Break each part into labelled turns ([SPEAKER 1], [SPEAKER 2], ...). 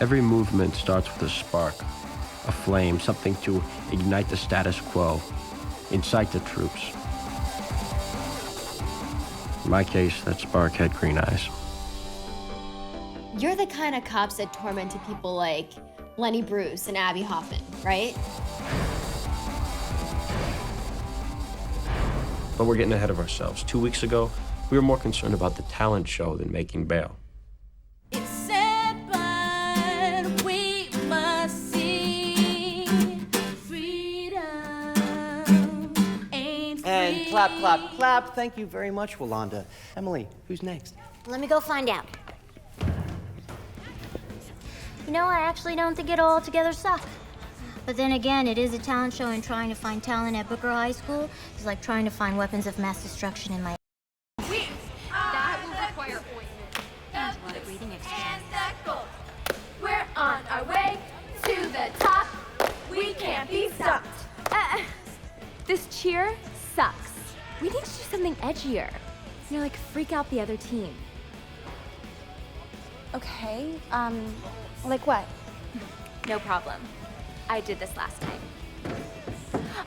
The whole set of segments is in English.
[SPEAKER 1] Every movement starts with a spark, a flame, something to ignite the status quo, incite the troops. In my case, that spark had green eyes.
[SPEAKER 2] You're the kind of cops that tormented people like Lenny Bruce and Abby Hoffman, right?
[SPEAKER 1] But we're getting ahead of ourselves. 2 weeks ago, we were more concerned about the talent show than making bail.
[SPEAKER 3] It's sad, but we must see freedom ain't free.
[SPEAKER 4] And clap, clap, clap. Thank you very much, Walanda. Emily, who's next?
[SPEAKER 5] Let me go find out. You know, I actually don't think it'll altogether suck. But then again, it is a talent show, and trying to find talent at Booker High School is like trying to find weapons of mass destruction in my...
[SPEAKER 3] That will require ointment and
[SPEAKER 5] a lot of breathing
[SPEAKER 3] and that gold. We're on our way to the top. We can't be stopped.
[SPEAKER 6] This cheer sucks. We need to do something edgier. You know, like freak out the other team.
[SPEAKER 7] Okay, like what?
[SPEAKER 6] No problem. I did this last time.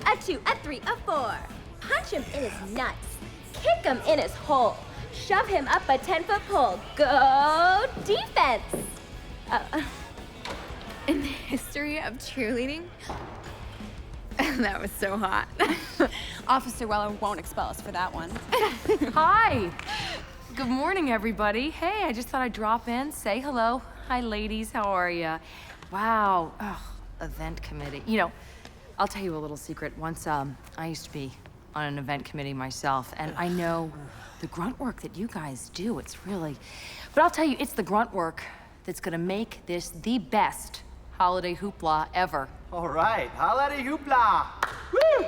[SPEAKER 6] A 2, a 3, a 4. Punch him in his nuts. Kick him in his hole. Shove him up a 10-foot pole. Go defense!
[SPEAKER 8] In the history of cheerleading, that was so hot.
[SPEAKER 7] Officer Weller won't expel us for that one.
[SPEAKER 9] Hi. Good morning, everybody. Hey, I just thought I'd drop in, say hello. Hi, ladies. How are ya? Wow. Oh, event committee. You know, I'll tell you a little secret. Once, I used to be on an event committee myself, and I know the grunt work that you guys do. It's really... But I'll tell you, it's the grunt work that's gonna make this the best holiday hoopla ever.
[SPEAKER 4] All right, holiday hoopla. Woo!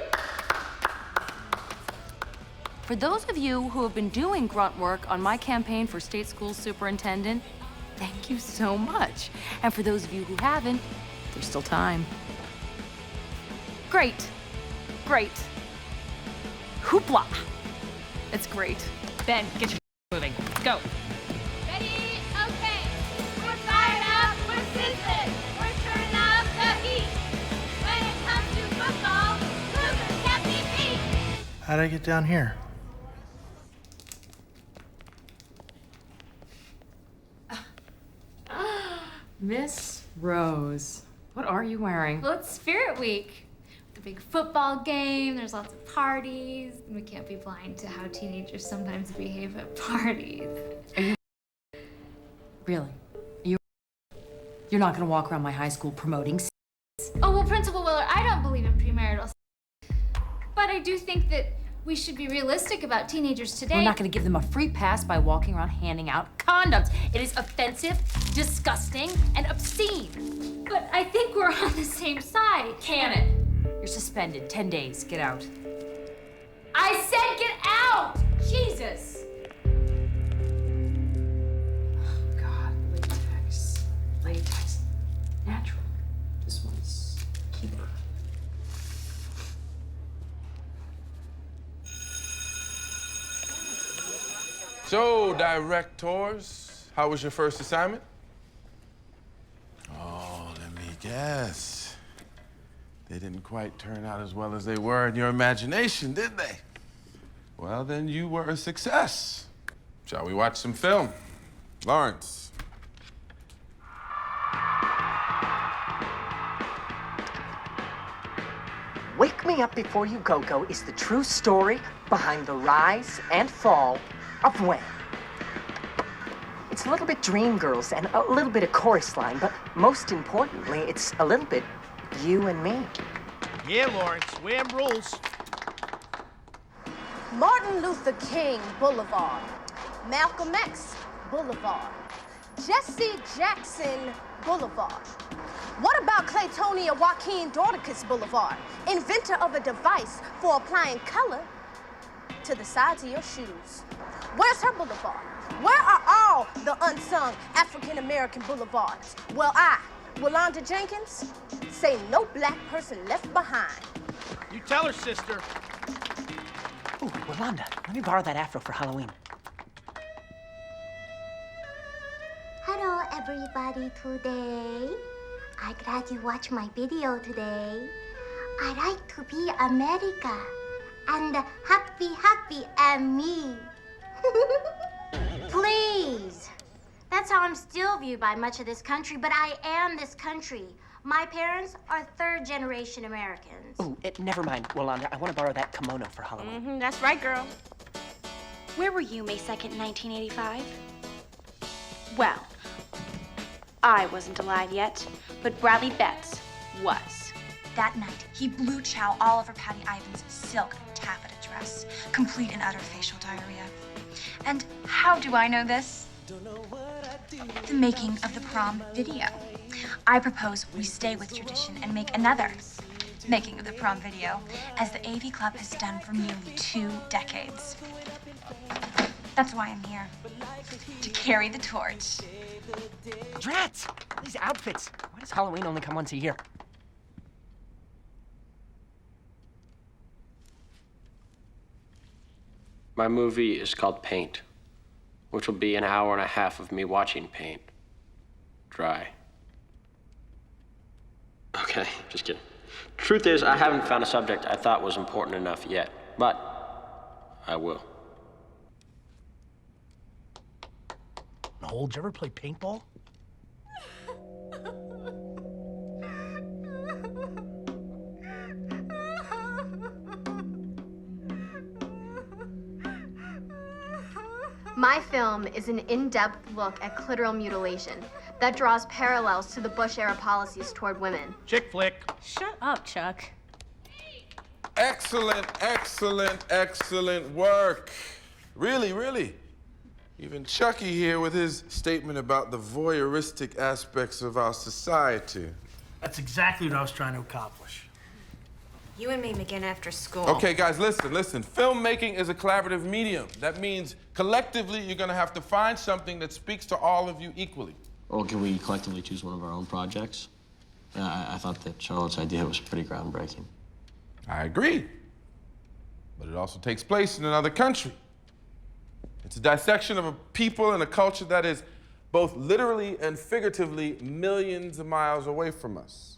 [SPEAKER 9] For those of you who have been doing grunt work on my campaign for state school superintendent, thank you so much. And for those of you who haven't, there's still time. Great. Great. Hoopla. It's great. Ben, get your moving. Let's go.
[SPEAKER 3] Ready? Okay. We're fired up. We're sizzling. We're turning up the heat. When it comes to football, Cougars can't be beat.
[SPEAKER 10] How'd I get down here?
[SPEAKER 9] Miss Rose, what are you wearing?
[SPEAKER 8] Well, it's Spirit Week. The big football game, there's lots of parties. We can't be blind to how teenagers sometimes behave at parties.
[SPEAKER 9] Really? You're not gonna walk around my high school promoting
[SPEAKER 8] Oh, well, Principal Willer, I don't believe in premarital sex. But I do think that we should be realistic about teenagers today.
[SPEAKER 9] We're not gonna give them a free pass by walking around handing out condoms. It is offensive, disgusting, and obscene.
[SPEAKER 8] But I think we're on the same side.
[SPEAKER 9] Can it? You're suspended, 10 days, get out.
[SPEAKER 8] I said get out! Jesus!
[SPEAKER 9] God, latex, natural. This one's keeper.
[SPEAKER 11] So, directors, how was your first assignment?
[SPEAKER 12] Oh, let me guess. They didn't quite turn out as well as they were in your imagination, did they? Well, then you were a success.
[SPEAKER 11] Shall we watch some film?
[SPEAKER 12] Lawrence.
[SPEAKER 13] Wake Me Up Before You Go is the true story behind the rise and fall of Wham. It's a little bit Dreamgirls and a little bit of Chorus Line, but most importantly, it's a little bit you and me.
[SPEAKER 10] Yeah, Lawrence, Wham rules.
[SPEAKER 14] Martin Luther King Boulevard, Malcolm X Boulevard, Jesse Jackson Boulevard. What about Claytonia Joaquin Dorticus Boulevard, inventor of a device for applying color to the sides of your shoes? Where's her boulevard? Where are all the unsung African-American boulevards? Well, I, Walanda Jenkins, say no black person left behind.
[SPEAKER 10] You tell her, sister.
[SPEAKER 13] Ooh, Walanda, let me borrow that afro for Halloween.
[SPEAKER 5] Hello, everyone. everybody today. I'm glad you watched my video today. I like to be America and happy and me. Please. That's how I'm still viewed by much of this country, but I am this country. My parents are third-generation Americans.
[SPEAKER 4] Oh, never mind, Yolanda. I want to borrow that kimono for Halloween.
[SPEAKER 14] That's right, girl.
[SPEAKER 15] Where were you May 2nd, 1985? Well, I wasn't alive yet, but Bradley Betts was.
[SPEAKER 16] That night, he blew chow all over Patty Ivan's silk taffeta dress, complete and utter facial diarrhea. And how do I know this? The making of the prom video. I propose we stay with tradition and make another making of the prom video, as the AV Club has done for nearly 2 decades. That's why I'm here, to carry the torch.
[SPEAKER 4] Drats! These outfits. Why does Halloween only come once a year?
[SPEAKER 1] My movie is called Paint, which will be an hour and a half of me watching paint dry. Okay, just kidding. Truth is, I haven't found a subject I thought was important enough yet, but I will.
[SPEAKER 10] Noel, did you ever play paintball?
[SPEAKER 2] My film is an in-depth look at clitoral mutilation that draws parallels to the Bush-era policies toward women.
[SPEAKER 10] Chick flick.
[SPEAKER 14] Shut up, Chuck.
[SPEAKER 12] Excellent, excellent, excellent work. Really, really. Even Chucky here with his statement about the voyeuristic aspects of our society.
[SPEAKER 10] That's exactly what I was trying to accomplish.
[SPEAKER 16] You and me begin after school.
[SPEAKER 12] Okay, guys, listen. Filmmaking is a collaborative medium. That means collectively you're gonna have to find something that speaks to all of you equally.
[SPEAKER 1] Or can we collectively choose one of our own projects? I thought that Charlotte's idea was pretty groundbreaking.
[SPEAKER 12] I agree. But it also takes place in another country. It's a dissection of a people and a culture that is both literally and figuratively millions of miles away from us.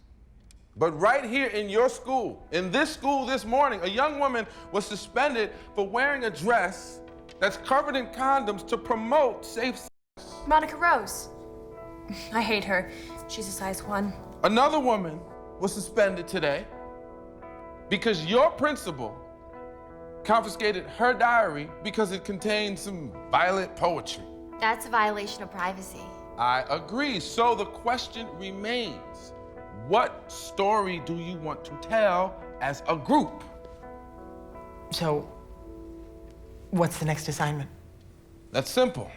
[SPEAKER 12] But right here in your school, in this school this morning, a young woman was suspended for wearing a dress that's covered in condoms to promote safe sex.
[SPEAKER 16] Monica Rose. I hate her. She's a size 1.
[SPEAKER 12] Another woman was suspended today because your principal confiscated her diary because it contained some violent poetry.
[SPEAKER 2] That's a violation of privacy.
[SPEAKER 12] I agree. So the question remains, what story do you want to tell as a group?
[SPEAKER 17] So, what's the next assignment?
[SPEAKER 12] That's simple.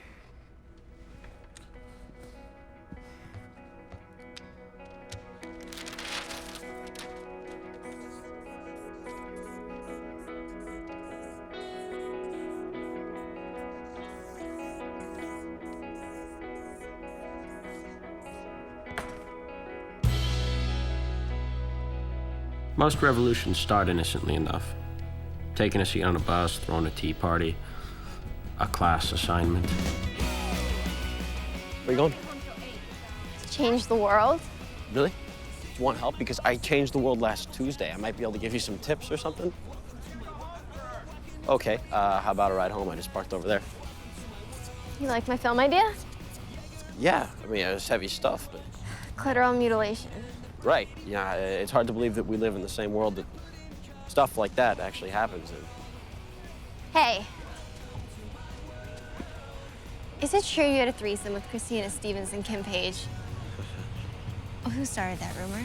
[SPEAKER 1] Most revolutions start innocently enough. Taking a seat on a bus, throwing a tea party, a class assignment.
[SPEAKER 4] Where you going?
[SPEAKER 2] Change the world?
[SPEAKER 4] Really? Do you want help? Because I changed the world last Tuesday. I might be able to give you some tips or something. Okay, how about a ride home? I just parked over there.
[SPEAKER 2] You like my film idea?
[SPEAKER 4] Yeah, I mean, it's heavy stuff, but...
[SPEAKER 2] Clitoral mutilation.
[SPEAKER 4] Right, yeah, it's hard to believe that we live in the same world that stuff like that actually happens in.
[SPEAKER 2] Hey. Is it true you had a threesome with Christina Stevens and Kim Page? Oh, who started that rumor?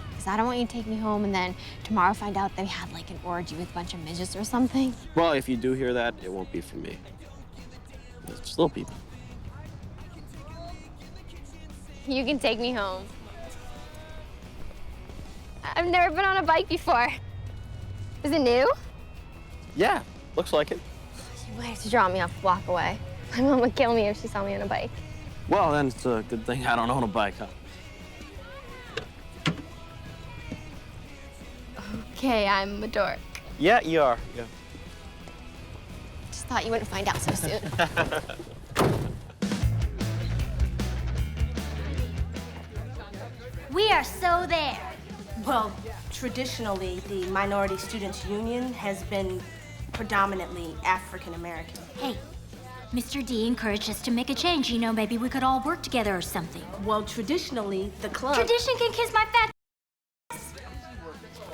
[SPEAKER 2] Because I don't want you to take me home and then tomorrow find out they had like an orgy with a bunch of midgets or something.
[SPEAKER 4] Well, if you do hear that, it won't be from me. It's little people.
[SPEAKER 2] You can take me home. I've never been on a bike before. Is it new?
[SPEAKER 4] Yeah, looks like it.
[SPEAKER 2] You might have to drop me off a block away. My mom would kill me if she saw me on a bike.
[SPEAKER 4] Well, then it's a good thing I don't own a bike, huh?
[SPEAKER 2] Okay, I'm a dork.
[SPEAKER 4] Yeah, you are, yeah.
[SPEAKER 2] Just thought you wouldn't find out so soon.
[SPEAKER 3] We are so there.
[SPEAKER 14] Well, traditionally, the Minority Students Union has been predominantly African American.
[SPEAKER 3] Hey, Mr. D encouraged us to make a change. You know, maybe we could all work together or something.
[SPEAKER 14] Well, traditionally, the club.
[SPEAKER 3] Tradition can kiss my fat.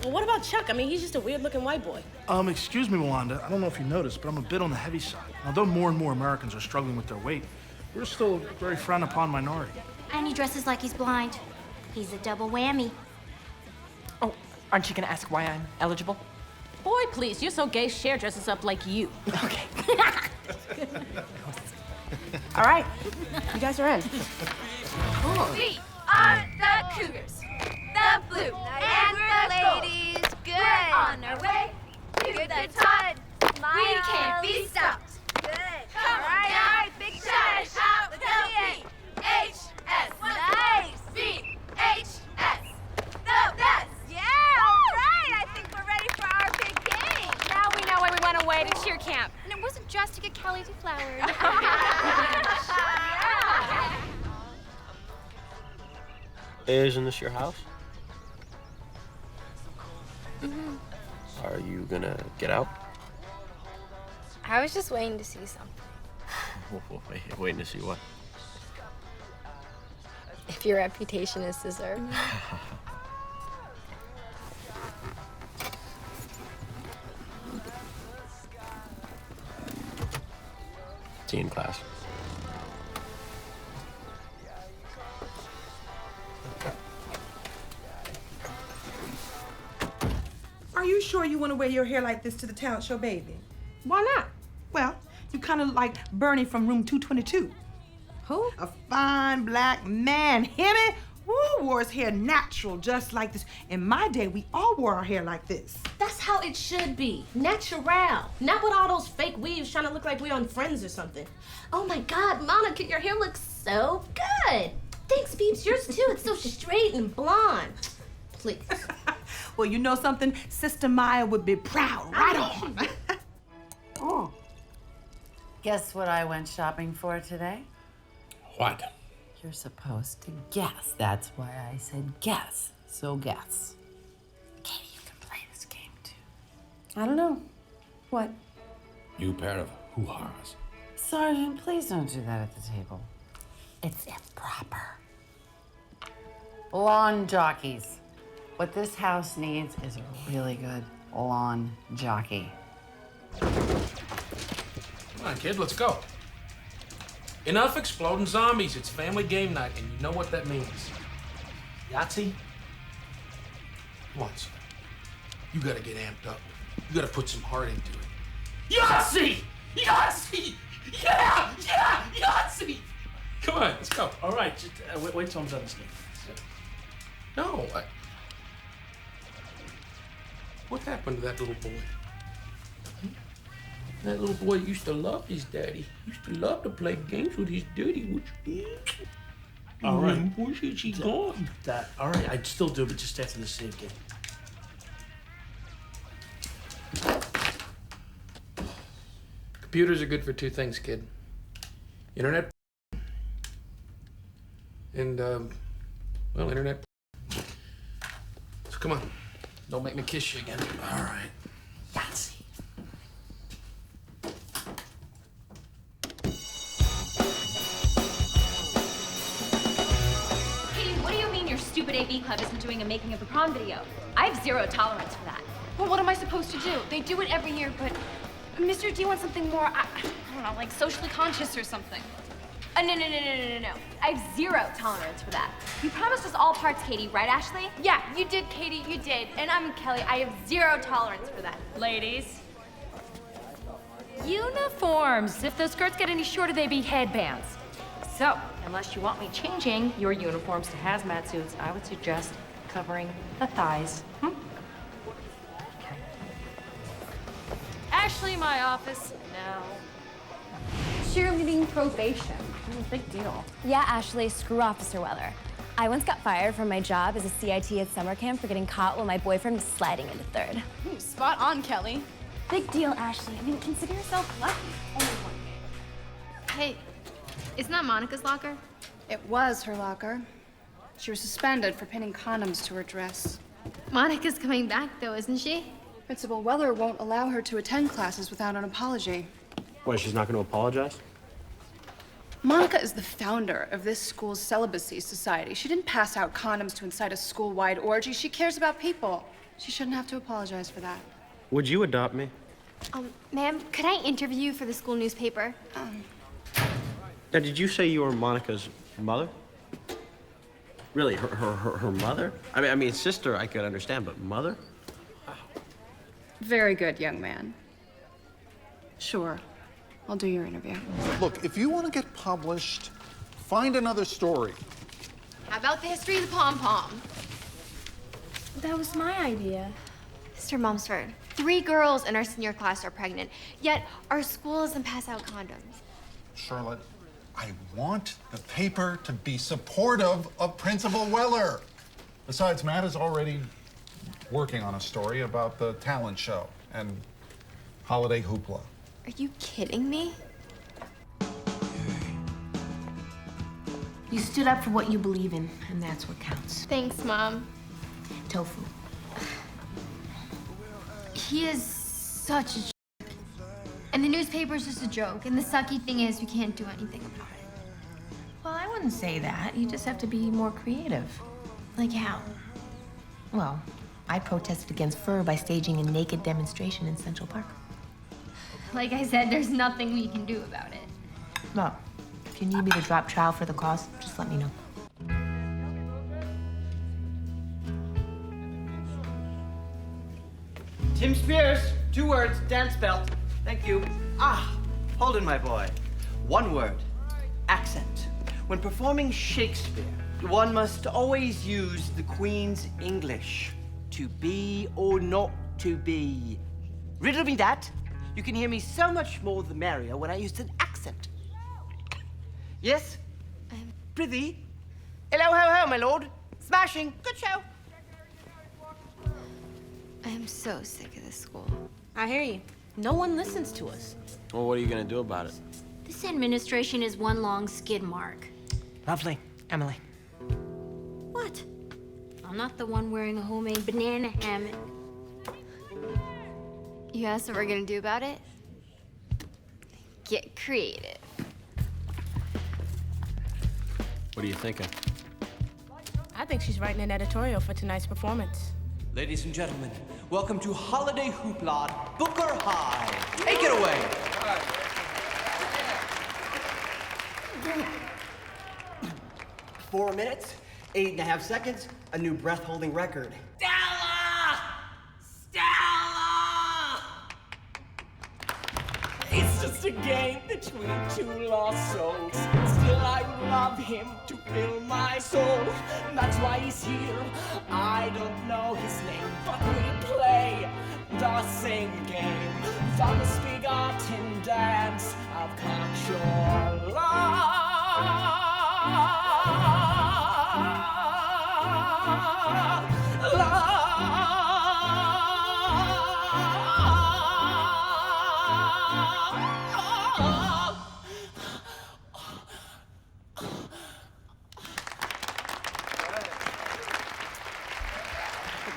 [SPEAKER 14] Well, what about Chuck? I mean, he's just a weird-looking white boy.
[SPEAKER 10] Excuse me, Wanda. I don't know if you noticed, but I'm a bit on the heavy side. Although more and more Americans are struggling with their weight, we're still a very frowned upon minority.
[SPEAKER 3] And he dresses like he's blind. He's a double whammy.
[SPEAKER 17] Oh, aren't you gonna ask why I'm eligible?
[SPEAKER 14] Boy, please, you're so gay, Cher dresses up like you.
[SPEAKER 17] Okay.
[SPEAKER 14] All right, you guys are in.
[SPEAKER 6] We are the Cougars, the Blue, and the Ladies. Good. We're on our way to the top. We can't be stopped. Good. Come on, guys. Big shout out with VHS. Nice. VHS. The best. Yeah, all right. I think we're ready for our big game.
[SPEAKER 9] Now we know why we went away to cheer camp. And it wasn't just to get Kelly deflowered.
[SPEAKER 1] Isn't this your house? Are you gonna get out?
[SPEAKER 2] I was just waiting to see something.
[SPEAKER 1] Waiting to see what?
[SPEAKER 2] If your reputation is deserved.
[SPEAKER 1] See you in class.
[SPEAKER 18] Are you sure you want to wear your hair like this to the talent show, baby?
[SPEAKER 14] Why not?
[SPEAKER 18] Well, you kind of like Bernie from room 222.
[SPEAKER 14] Who?
[SPEAKER 18] A fine black man. Him, who wore his hair natural just like this. In my day, we all wore our hair like this.
[SPEAKER 14] That's how it should be. Natural. Not with all those fake weaves trying to look like we're on Friends or something. Oh my God, Monica, your hair looks so good. Thanks, Beeps. Yours too. It's so straight and blonde. Please.
[SPEAKER 18] Well, you know something? Sister Maya would be proud. Right on.
[SPEAKER 19] Oh. Guess what I went shopping for today?
[SPEAKER 10] What?
[SPEAKER 19] You're supposed to guess. That's why I said guess. So guess. Katie, you can play this game too.
[SPEAKER 14] I don't know. What?
[SPEAKER 10] You pair of hoo-ha's.
[SPEAKER 19] Sergeant, please don't do that at the table. It's improper. Lawn jockeys. What this house needs is a really good lawn jockey.
[SPEAKER 10] Come on, kid, let's go. Enough exploding zombies. It's family game night, and you know what that means. Yahtzee? Come on, son. You gotta get amped up. You gotta put some heart into it. Yahtzee! Yahtzee! Yeah! Yahtzee! Come on, let's go.
[SPEAKER 20] All right, just, wait till I'm done this game.
[SPEAKER 10] No, what happened to that little boy? That little boy used to love his daddy. Used to love to play games with his daddy.
[SPEAKER 20] All right.
[SPEAKER 10] Where's he gone?
[SPEAKER 20] All right, I'd still do, but just after the save game.
[SPEAKER 10] Computers are good for two things, kid. Internet and, well, internet. So come on. Don't make me kiss you again. All right. Yahtzee.
[SPEAKER 6] Katie, what do you mean your stupid AV club isn't doing a making of the prom video? I have zero tolerance for that.
[SPEAKER 7] Well, what am I supposed to do? They do it every year, but Mr. D wants something more, I don't know, like socially conscious or something.
[SPEAKER 6] No. I have zero tolerance for that. You promised us all parts, Katie, right, Ashley?
[SPEAKER 7] Yeah, you did, Katie, you did. And I'm Kelly. I have zero tolerance for that.
[SPEAKER 9] Ladies. Uniforms. If those skirts get any shorter, they be headbands. So, unless you want me changing your uniforms to hazmat suits, I would suggest covering the thighs. Okay. Ashley, my office now.
[SPEAKER 2] Cheerleading probation.
[SPEAKER 9] Big deal.
[SPEAKER 2] Yeah, Ashley, screw Officer Weller. I once got fired from my job as a CIT at summer camp for getting caught while my boyfriend was sliding into third.
[SPEAKER 7] Spot on, Kelly.
[SPEAKER 2] Big deal, Ashley. I mean, consider yourself lucky. Only one game.
[SPEAKER 7] Hey, isn't that Monica's locker?
[SPEAKER 2] It was her locker.
[SPEAKER 7] She was suspended for pinning condoms to her dress.
[SPEAKER 2] Monica's coming back, though, isn't she?
[SPEAKER 7] Principal Weller won't allow her to attend classes without an apology.
[SPEAKER 4] What, she's not going to apologize?
[SPEAKER 7] Monica is the founder of this school's celibacy society. She didn't pass out condoms to incite a school-wide orgy. She cares about people. She shouldn't have to apologize for that.
[SPEAKER 4] Would you adopt me?
[SPEAKER 2] Ma'am, could I interview you for the school newspaper?
[SPEAKER 4] Now, did you say you were Monica's mother? Really, her mother? I mean, sister I could understand, but mother?
[SPEAKER 7] Very good, young man. Sure, I'll do your interview.
[SPEAKER 21] Look, if you want to get published, find another story.
[SPEAKER 2] How about the history of the pom-pom?
[SPEAKER 6] That was my idea.
[SPEAKER 2] Mr. Mumsford, 3 girls in our senior class are pregnant, yet our school doesn't pass out condoms.
[SPEAKER 21] Charlotte, I want the paper to be supportive of Principal Weller. Besides, Matt is already working on a story about the talent show and holiday hoopla.
[SPEAKER 2] Are you kidding me?
[SPEAKER 22] You stood up for what you believe in, and that's what counts.
[SPEAKER 2] Thanks, Mom.
[SPEAKER 22] Tofu.
[SPEAKER 2] He is such a jerk. And the newspaper's just a joke, and the sucky thing is we can't do anything about it.
[SPEAKER 22] Well, I wouldn't say that. You just have to be more creative.
[SPEAKER 2] Like how?
[SPEAKER 22] Well, I protested against fur by staging a naked demonstration in Central Park.
[SPEAKER 2] Like I said, there's nothing we can do about it.
[SPEAKER 22] Well, if you need me to drop trial for the cause, just let me know.
[SPEAKER 23] Tim Spears, 2 words, dance belt. Thank you. Ah, Holden, my boy. 1 word, accent. When performing Shakespeare, one must always use the Queen's English. To be or not to be. Riddle me that. You can hear me so much more the merrier when I use an accent. Yes? Prithee? Hello, ho, ho, my lord. Smashing. Good show.
[SPEAKER 2] I'm so sick of this school.
[SPEAKER 15] I hear you. No one listens to us.
[SPEAKER 4] Well, what are you going to do about it?
[SPEAKER 15] This administration is one long skid mark.
[SPEAKER 13] Lovely. Emily.
[SPEAKER 15] What? I'm not the one wearing a homemade banana hammock.
[SPEAKER 2] You asked what we're gonna do about it? Get creative.
[SPEAKER 4] What are you thinking?
[SPEAKER 24] I think she's writing an editorial for tonight's performance.
[SPEAKER 25] Ladies and gentlemen, welcome to Holiday Hoopla at Booker High. Take it away.
[SPEAKER 13] 4 minutes, 8.5 seconds, a new breath-holding record.
[SPEAKER 24] Stella! Stella! It's just a game between 2 lost souls. Still, I would love him to fill my soul. That's why he's here. I don't know his name, but we play the same game. The misbegotten dance of cocksure love.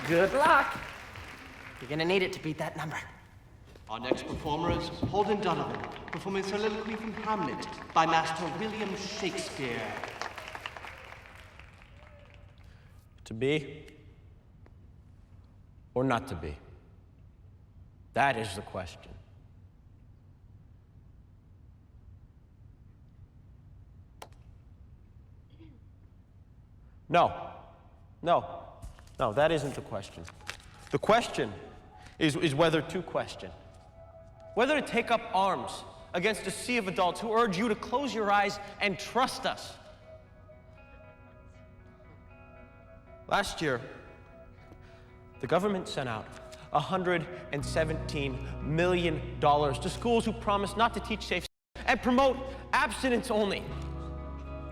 [SPEAKER 13] Good luck. You're gonna need it to beat that number.
[SPEAKER 25] Our next performer is Holden Donovan, performing soliloquy from Hamlet by Master William Shakespeare.
[SPEAKER 4] To be or not to be? That is the question. No, that isn't the question. The question is whether to question. Whether to take up arms against a sea of adults who urge you to close your eyes and trust us. Last year, the government sent out $117 million to schools who promised not to teach safe and promote abstinence only.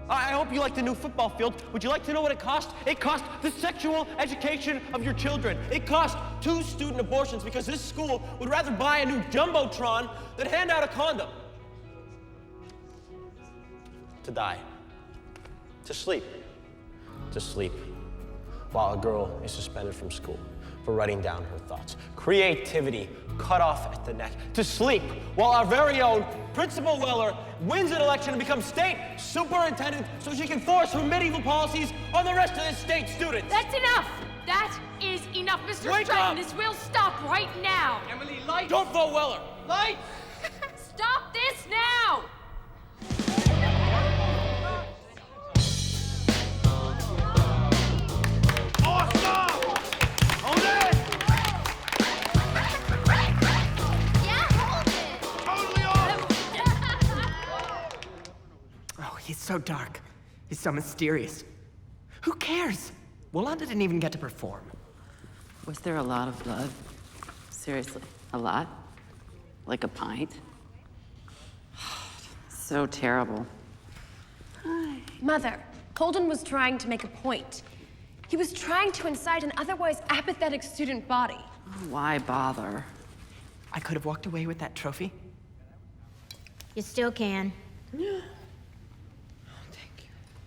[SPEAKER 4] I hope you like the new football field. Would you like to know what it cost? It cost the sexual education of your children. It cost 2 student abortions because this school would rather buy a new Jumbotron than hand out a condom. To die. To sleep. to sleep while a girl is suspended from school for writing down her thoughts. Creativity cut off at the neck to sleep while our very own Principal Weller wins an election and becomes state superintendent so she can force her medieval policies on the rest of the state students.
[SPEAKER 9] That's enough! That is enough, Mr.
[SPEAKER 4] Wake
[SPEAKER 9] Stratton.
[SPEAKER 4] up!
[SPEAKER 9] This will stop right now.
[SPEAKER 4] Emily, lights! Don't vote Weller! Lights!
[SPEAKER 9] Stop this now!
[SPEAKER 17] Oh, he's so dark. He's so mysterious. Who cares? Wallanda didn't even get to perform.
[SPEAKER 19] Was there a lot of blood? Seriously, a lot? Like a pint? So terrible.
[SPEAKER 5] Mother, Holden was trying to make a point. He was trying to incite an otherwise apathetic student body.
[SPEAKER 19] Why bother?
[SPEAKER 17] I could have walked away with that trophy.
[SPEAKER 2] You still can.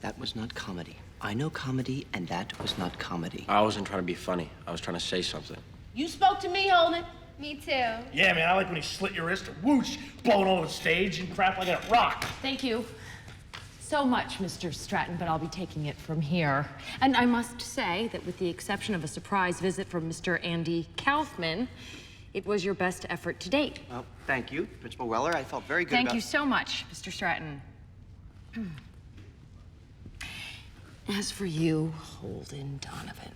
[SPEAKER 23] That was not comedy. I know comedy, and that was not comedy.
[SPEAKER 1] I wasn't trying to be funny. I was trying to say something.
[SPEAKER 14] You spoke to me, Holden.
[SPEAKER 2] Me too.
[SPEAKER 20] Yeah, man, I like when he slit your wrist or whoosh, blowing over the stage and crap like a rock.
[SPEAKER 9] Thank you so much, Mr. Stratton, but I'll be taking it from here. And I must say that with the exception of a surprise visit from Mr. Andy Kaufman, it was your best effort to date.
[SPEAKER 23] Well, thank you, Principal Weller. I felt very good
[SPEAKER 9] Thank
[SPEAKER 23] about...
[SPEAKER 9] you so much, Mr. Stratton. As for you, Holden Donovan,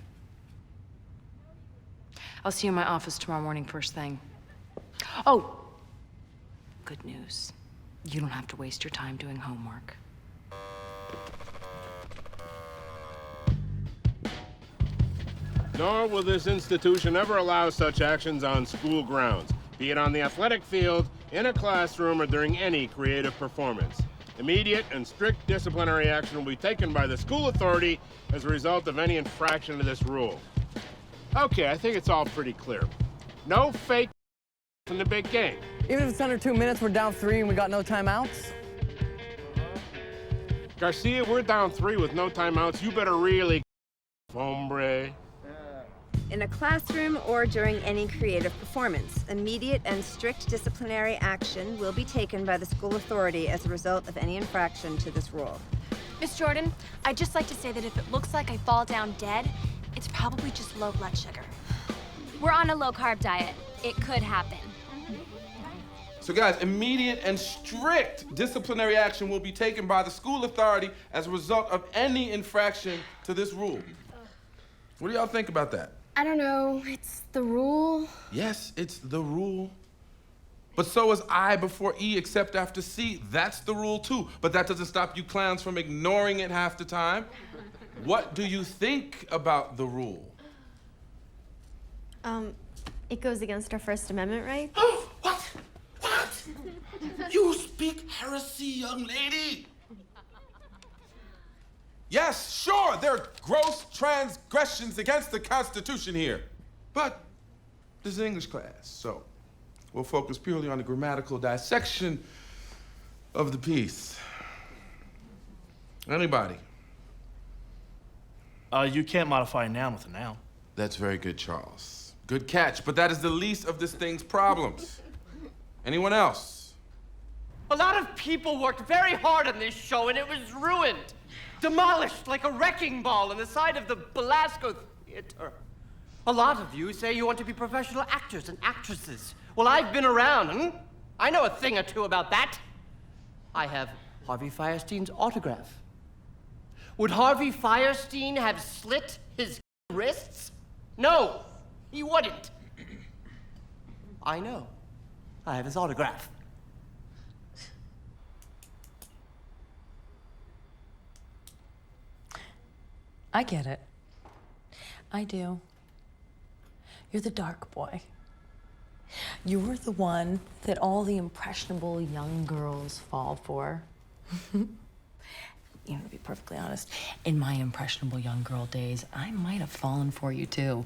[SPEAKER 9] I'll see you in my office tomorrow morning first thing. Oh, good news. You don't have to waste your time doing homework.
[SPEAKER 8] Nor will this institution ever allow such actions on school grounds, be it on the athletic field, in a classroom, or during any creative performance. Immediate and strict disciplinary action will be taken by the school authority as a result of any infraction to this rule. Okay, I think it's all pretty clear. No fake in the big game.
[SPEAKER 11] Even if it's under 2 minutes, we're down 3 and we got no timeouts.
[SPEAKER 8] Garcia, we're down 3 with no timeouts. You better really, hombre.
[SPEAKER 12] In a classroom or during any creative performance, immediate and strict disciplinary action will be taken by the school authority as a result of any infraction to this rule.
[SPEAKER 5] Miss Jordan, I'd just like to say that if it looks like I fall down dead, it's probably just low blood sugar.
[SPEAKER 6] We're on a low-carb diet. It could happen.
[SPEAKER 16] So guys, immediate and strict disciplinary action will be taken by the school authority as a result of any infraction to this rule. What do y'all think about that?
[SPEAKER 2] I don't know. It's the rule.
[SPEAKER 16] Yes, it's the rule. But so is I before E except after C. That's the rule too. But that doesn't stop you clowns from ignoring it half the time. What do you think about the rule?
[SPEAKER 2] It goes against our First Amendment rights.
[SPEAKER 16] What? You speak heresy, young lady. Yes, sure, there are gross transgressions against the Constitution here. But this is an English class, so we'll focus purely on the grammatical dissection of the piece. Anybody?
[SPEAKER 20] You can't modify a noun with a noun.
[SPEAKER 16] That's very good, Charles. Good catch, but that is the least of this thing's problems. Anyone else?
[SPEAKER 25] A lot of people worked very hard on this show and it was ruined. Demolished like a wrecking ball on the side of the Belasco Theater. A lot of you say you want to be professional actors and actresses. Well, I've been around, I know a thing or two about that. I have Harvey Firestein's autograph. Would Harvey Firestein have slit his wrists? No, he wouldn't. I know. I have his autograph.
[SPEAKER 9] I get it. I do. You're the dark boy. You're the one that all the impressionable young girls fall for. You know, to be perfectly honest, in my impressionable young girl days, I might have fallen for you too.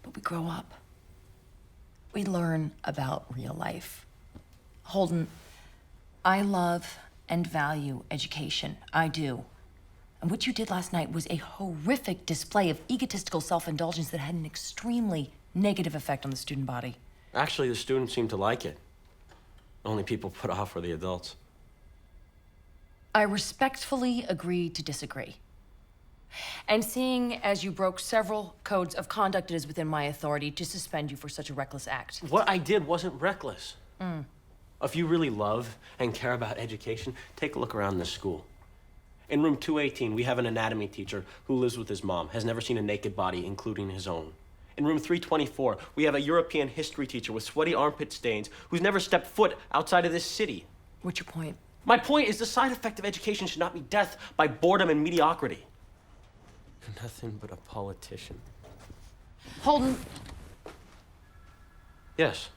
[SPEAKER 9] But we grow up. We learn about real life. Holden, I love
[SPEAKER 3] and value education. I do. And what you did last night was a horrific display of egotistical self-indulgence that had an extremely negative effect on the student body.
[SPEAKER 1] Actually, the students seemed to like it. Only people put off were the adults.
[SPEAKER 3] I respectfully agree to disagree. And seeing as you broke several codes of conduct, it is within my authority to suspend you for such a reckless act.
[SPEAKER 1] What I did wasn't reckless. If you really love and care about education, take a look around this school. In room 218, we have an anatomy teacher who lives with his mom, has never seen a naked body, including his own. In room 324, we have a European history teacher with sweaty armpit stains who's never stepped foot outside of this city.
[SPEAKER 3] What's your point?
[SPEAKER 1] My point is the side effect of education should not be death by boredom and mediocrity. You're nothing but a politician.
[SPEAKER 3] Holden.
[SPEAKER 1] Yes.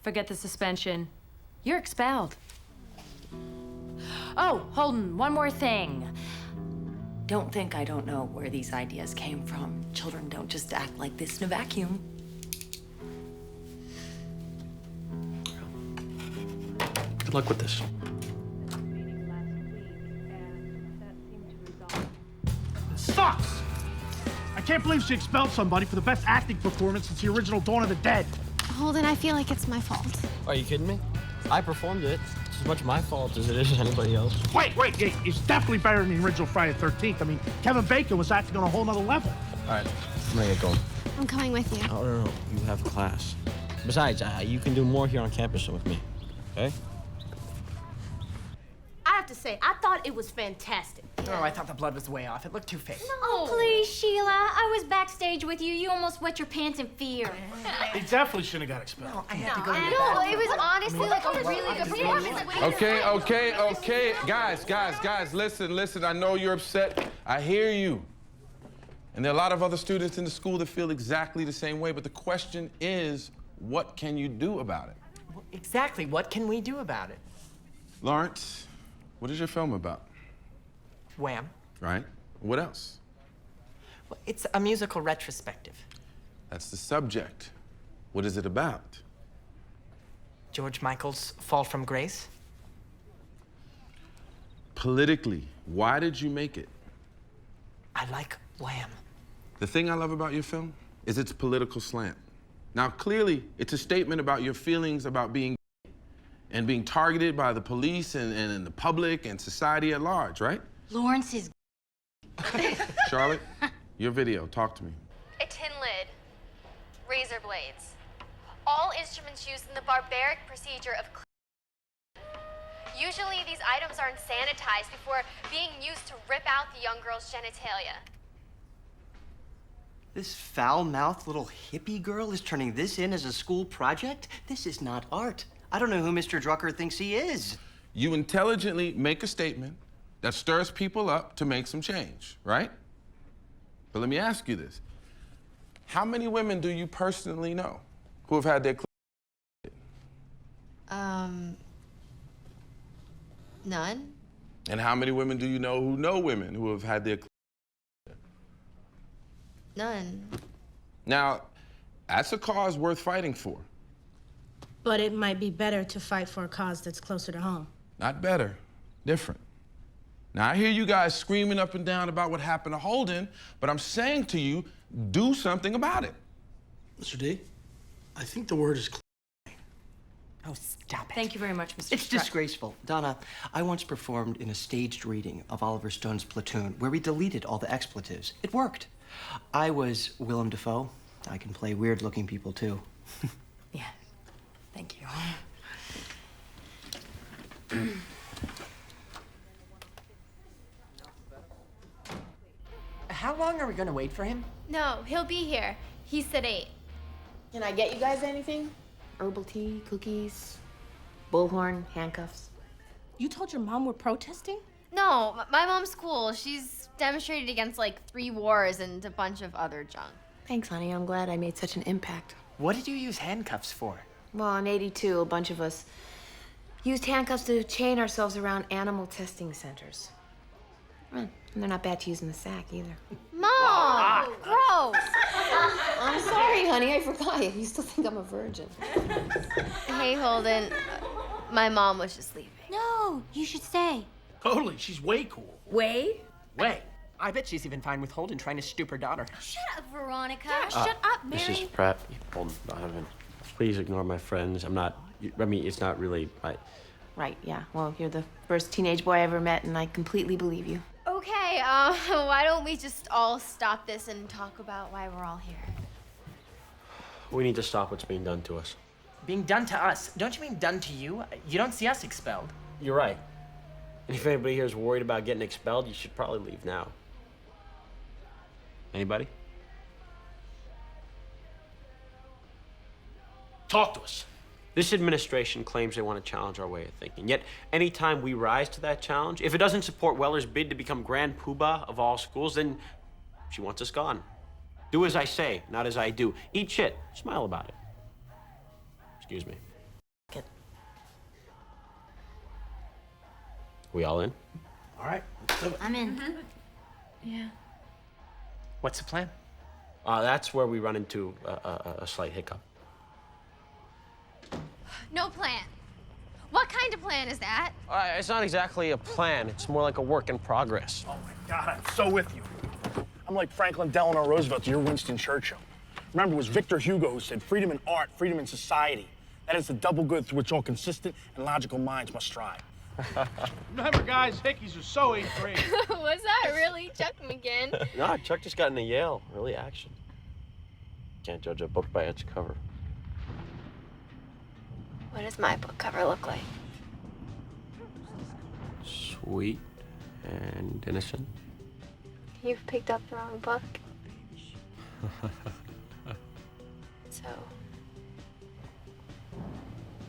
[SPEAKER 3] Forget the suspension. You're expelled. Oh, Holden, one more thing. Don't think I don't know where these ideas came from. Children don't just act like this in a vacuum.
[SPEAKER 1] Good luck with this.
[SPEAKER 20] Sucks! I can't believe she expelled somebody for the best acting performance since the original Dawn of the Dead.
[SPEAKER 2] Holden, I feel like it's my fault.
[SPEAKER 4] Are you kidding me? I performed it. It's as much my fault as it is anybody else.
[SPEAKER 20] Wait, it's definitely better than the original Friday the 13th. I mean, Kevin Bacon was acting on a whole nother level.
[SPEAKER 4] All right, I'm gonna get going.
[SPEAKER 2] I'm coming with you.
[SPEAKER 4] Oh, no, you have class. Besides, you can do more here on campus than with me, okay?
[SPEAKER 14] I have to say, I thought it was fantastic.
[SPEAKER 17] Oh, I thought the blood was way off. It looked too fake.
[SPEAKER 6] Oh, please, Sheila. I was backstage with you. You almost wet your pants in fear.
[SPEAKER 20] They definitely shouldn't have got expelled.
[SPEAKER 17] I had to go to the
[SPEAKER 2] No,
[SPEAKER 17] bathroom.
[SPEAKER 2] it was honestly like a really good performance.
[SPEAKER 16] Okay. Guys, listen. I know you're upset. I hear you. And there are a lot of other students in the school that feel exactly the same way, but the question is, what can you do about it?
[SPEAKER 17] Well, exactly. What can we do about it?
[SPEAKER 16] Lawrence, what is your film about?
[SPEAKER 17] Wham.
[SPEAKER 16] Right? What else?
[SPEAKER 17] Well, it's a musical retrospective.
[SPEAKER 16] That's the subject. What is it about?
[SPEAKER 17] George Michael's Fall from Grace.
[SPEAKER 16] Politically, why did you make it?
[SPEAKER 17] I like Wham.
[SPEAKER 16] The thing I love about your film is its political slant. Now, clearly, it's a statement about your feelings about being and being targeted by the police and the public and society at large, right?
[SPEAKER 15] Lawrence is
[SPEAKER 16] Charlotte, your video, talk to me.
[SPEAKER 2] A tin lid, razor blades, all instruments used in the barbaric procedure of usually these items aren't sanitized before being used to rip out the young girl's genitalia.
[SPEAKER 25] This foul-mouthed little hippie girl is turning this in as a school project? This is not art. I don't know who Mr. Drucker thinks he is.
[SPEAKER 16] You intelligently make a statement that stirs people up to make some change, right? But let me ask you this. How many women do you personally know who have had their
[SPEAKER 2] None.
[SPEAKER 16] And how many women do you know women who have had their
[SPEAKER 2] None.
[SPEAKER 16] Now, that's a cause worth fighting for.
[SPEAKER 7] But it might be better to fight for a cause that's closer to home.
[SPEAKER 16] Not better, different. Now, I hear you guys screaming up and down about what happened to Holden, but I'm saying to you, do something about it.
[SPEAKER 20] Mr. D, I think the word is
[SPEAKER 17] Oh, stop it.
[SPEAKER 3] Thank you very much, Mr.
[SPEAKER 25] It's disgraceful. Donna, I once performed in a staged reading of Oliver Stone's Platoon where we deleted all the expletives. It worked. I was Willem Dafoe. I can play weird-looking people, too.
[SPEAKER 3] Yeah, thank you.
[SPEAKER 17] How long are we gonna wait for him?
[SPEAKER 2] No, he'll be here. He said 8.
[SPEAKER 22] Can I get you guys anything? Herbal tea, cookies, bullhorn, handcuffs.
[SPEAKER 7] You told your mom we're protesting?
[SPEAKER 2] No, my mom's cool. She's demonstrated against like 3 wars and a bunch of other junk.
[SPEAKER 22] Thanks, honey. I'm glad I made such an impact.
[SPEAKER 17] What did you use handcuffs for?
[SPEAKER 22] Well, in '82, a bunch of us used handcuffs to chain ourselves around animal testing centers. And they're not bad to use in the sack either.
[SPEAKER 2] Mom! Gross!
[SPEAKER 22] I'm sorry, honey. honey, I forgot. You still think I'm a virgin.
[SPEAKER 2] Hey, Holden. My mom was just leaving.
[SPEAKER 15] No, you should stay.
[SPEAKER 20] Totally, she's way cool.
[SPEAKER 22] Way?
[SPEAKER 20] Way.
[SPEAKER 17] I bet she's even fine with Holden trying to stoop her daughter.
[SPEAKER 15] Shut up, Veronica.
[SPEAKER 1] Shut up, Mary. Mrs. Pratt, Holden, Donovan, please ignore my friends. I'm not, I mean, it's not really my...
[SPEAKER 22] Right, yeah. Well, you're the first teenage boy I ever met, and I completely believe you.
[SPEAKER 2] Okay, why don't we just all stop this and talk about why we're all here?
[SPEAKER 1] We need to stop what's being done to us.
[SPEAKER 17] Being done to us? Don't you mean done to you? You don't see us expelled.
[SPEAKER 1] You're right. And if anybody here is worried about getting expelled, you should probably leave now. Anybody?
[SPEAKER 20] Talk to us.
[SPEAKER 1] This administration claims they want to challenge our way of thinking. Yet, anytime we rise to that challenge, if it doesn't support Weller's bid to become Grand Poobah of all schools, then she wants us gone. Do as I say, not as I do. Eat shit. Smile about it. Excuse me. We all in?
[SPEAKER 20] All right, let's do it.
[SPEAKER 15] I'm in.
[SPEAKER 2] Yeah.
[SPEAKER 17] What's the plan?
[SPEAKER 1] That's where we run into a slight hiccup.
[SPEAKER 2] No plan. What kind of plan is that?
[SPEAKER 1] It's not exactly a plan. It's more like a work in progress.
[SPEAKER 20] Oh my God, I'm so with you. I'm like Franklin Delano Roosevelt to your Winston Churchill. Remember, it was Victor Hugo who said, freedom in art, freedom in society. That is the double good through which all consistent and logical minds must strive. Remember, guys, hickeys are so 8th grade.
[SPEAKER 2] Was that really Chuck McGinn?
[SPEAKER 1] No, Chuck just got into Yale. Really action. Can't judge a book by its cover.
[SPEAKER 2] What does my book cover look like?
[SPEAKER 1] Sweet and innocent.
[SPEAKER 2] You've picked up the wrong book. So,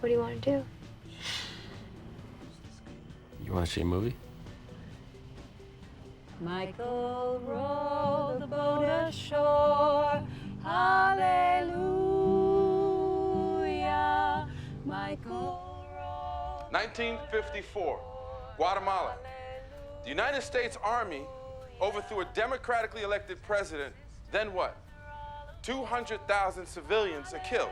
[SPEAKER 2] what do you want to do?
[SPEAKER 1] You want to see a movie?
[SPEAKER 10] Michael rowed the boat ashore. Hallelujah. Michael rowed.
[SPEAKER 16] 1954, Guatemala. The United States Army overthrew a democratically elected president. Then what? 200,000 civilians are killed.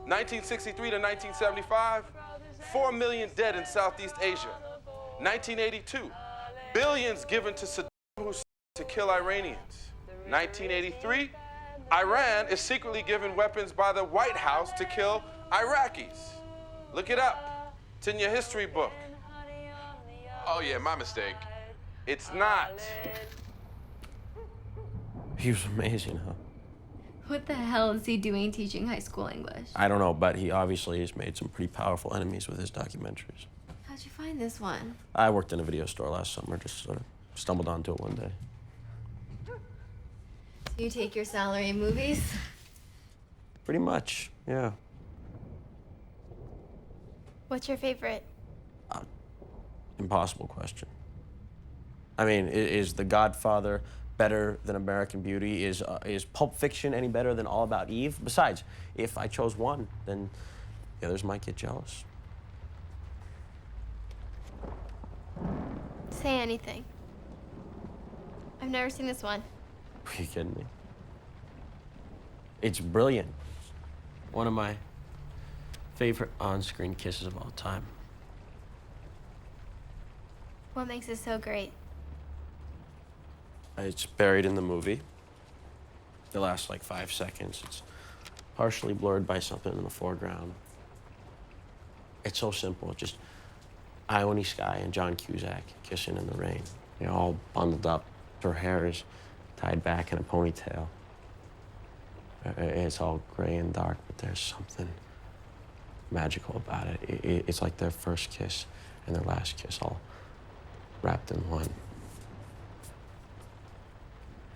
[SPEAKER 16] 1963 to 1975, 4 million dead in Southeast Asia. 1982, billions given to Saddam Hussein to kill Iranians. 1983, Iran is secretly given weapons by the White House to kill Iraqis. Look it up. It's in your history book. Oh yeah, my mistake. It's not.
[SPEAKER 1] He was amazing, huh?
[SPEAKER 2] What the hell is he doing teaching high school English?
[SPEAKER 1] I don't know, but he obviously has made some pretty powerful enemies with his documentaries.
[SPEAKER 2] How'd you find this one?
[SPEAKER 1] I worked in a video store last summer, just sort of stumbled onto it one day.
[SPEAKER 2] Do you take your salary in movies?
[SPEAKER 1] Pretty much, yeah.
[SPEAKER 2] What's your favorite?
[SPEAKER 1] Impossible question. I mean, is The Godfather better than American Beauty? Is Pulp Fiction any better than All About Eve? Besides, if I chose one, then the others might get jealous.
[SPEAKER 2] Say anything. I've never seen this one.
[SPEAKER 1] Are you kidding me? It's brilliant. One of my favorite on-screen kisses of all time.
[SPEAKER 2] What makes it so great?
[SPEAKER 1] It's buried in the movie. The last, like, 5 seconds. It's partially blurred by something in the foreground. It's so simple. It's just Ione Skye and John Cusack kissing in the rain. They're all bundled up. Her hair is tied back in a ponytail. It's all gray and dark, but there's something magical about it. It's like their first kiss and their last kiss all wrapped in one.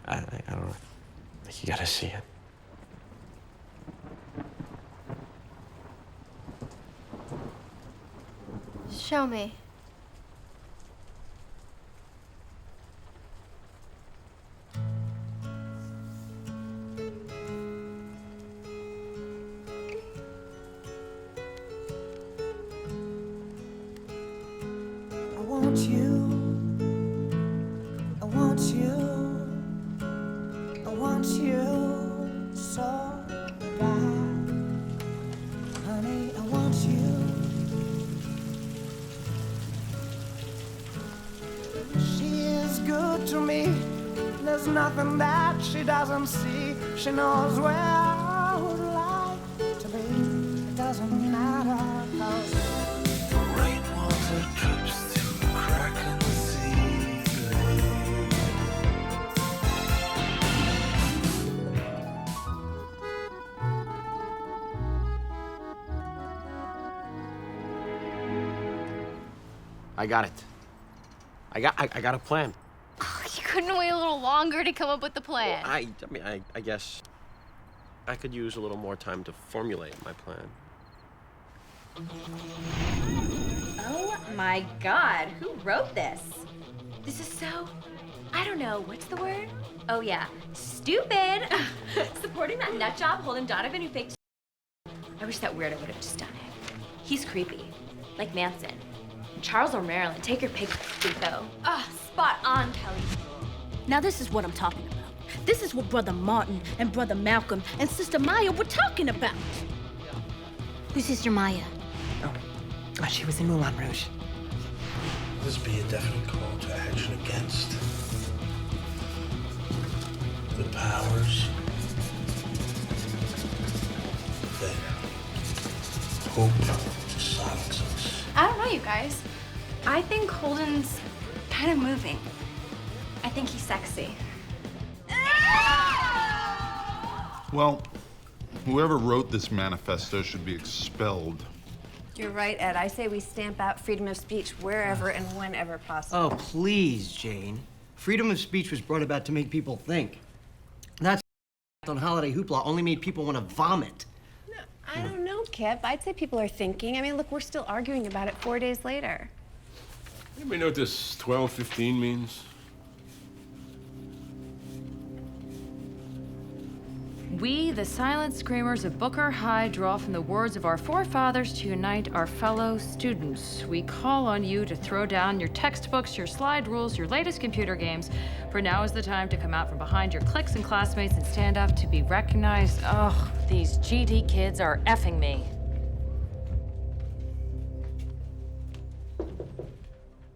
[SPEAKER 1] I don't know. I think you gotta see it.
[SPEAKER 2] Show me.
[SPEAKER 10] I want you. I want you. I want you so nothing that she doesn't see. She knows where I would like to be. It doesn't matter, 'cause
[SPEAKER 13] Rainwater drips through a crack in the ceiling.
[SPEAKER 1] I got it. I got a plan.
[SPEAKER 2] You couldn't wait a little longer to come up with the plan.
[SPEAKER 1] I mean, I guess I could use a little more time to formulate my plan.
[SPEAKER 6] Oh my God, who wrote this? This is so, I don't know, what's the word? Oh yeah, stupid. Supporting that nut job holding Donovan who faked. I wish that weirdo would have just done it. He's creepy, like Manson. Charles or Marilyn, take your pick, though. Ah, spot on, Kelly.
[SPEAKER 14] Now this is what I'm talking about. This is what Brother Martin and Brother Malcolm and Sister Maya were talking about. Who's Sister Maya?
[SPEAKER 17] Oh, she was in Moulin Rouge.
[SPEAKER 13] This be a definite call to action against the powers that hope to silence us.
[SPEAKER 5] I don't know, you guys. I think Holden's kind of moving. I think he's sexy.
[SPEAKER 18] Well, whoever wrote this manifesto should be expelled.
[SPEAKER 12] You're right, Ed. I say we stamp out freedom of speech wherever and whenever possible.
[SPEAKER 23] Oh, please, Jane. Freedom of speech was brought about to make people think. That's on holiday hoopla only made people want to vomit.
[SPEAKER 12] I don't know, Kip. I'd say people are thinking. I mean, look, we're still arguing about it 4 days later.
[SPEAKER 8] Anybody know what this 12:15 means?
[SPEAKER 3] We, the silent screamers of Booker High, draw from the words of our forefathers to unite our fellow students. We call on you to throw down your textbooks, your slide rules, your latest computer games, for now is the time to come out from behind your cliques and classmates and stand up to be recognized. Oh, these GD kids are effing me.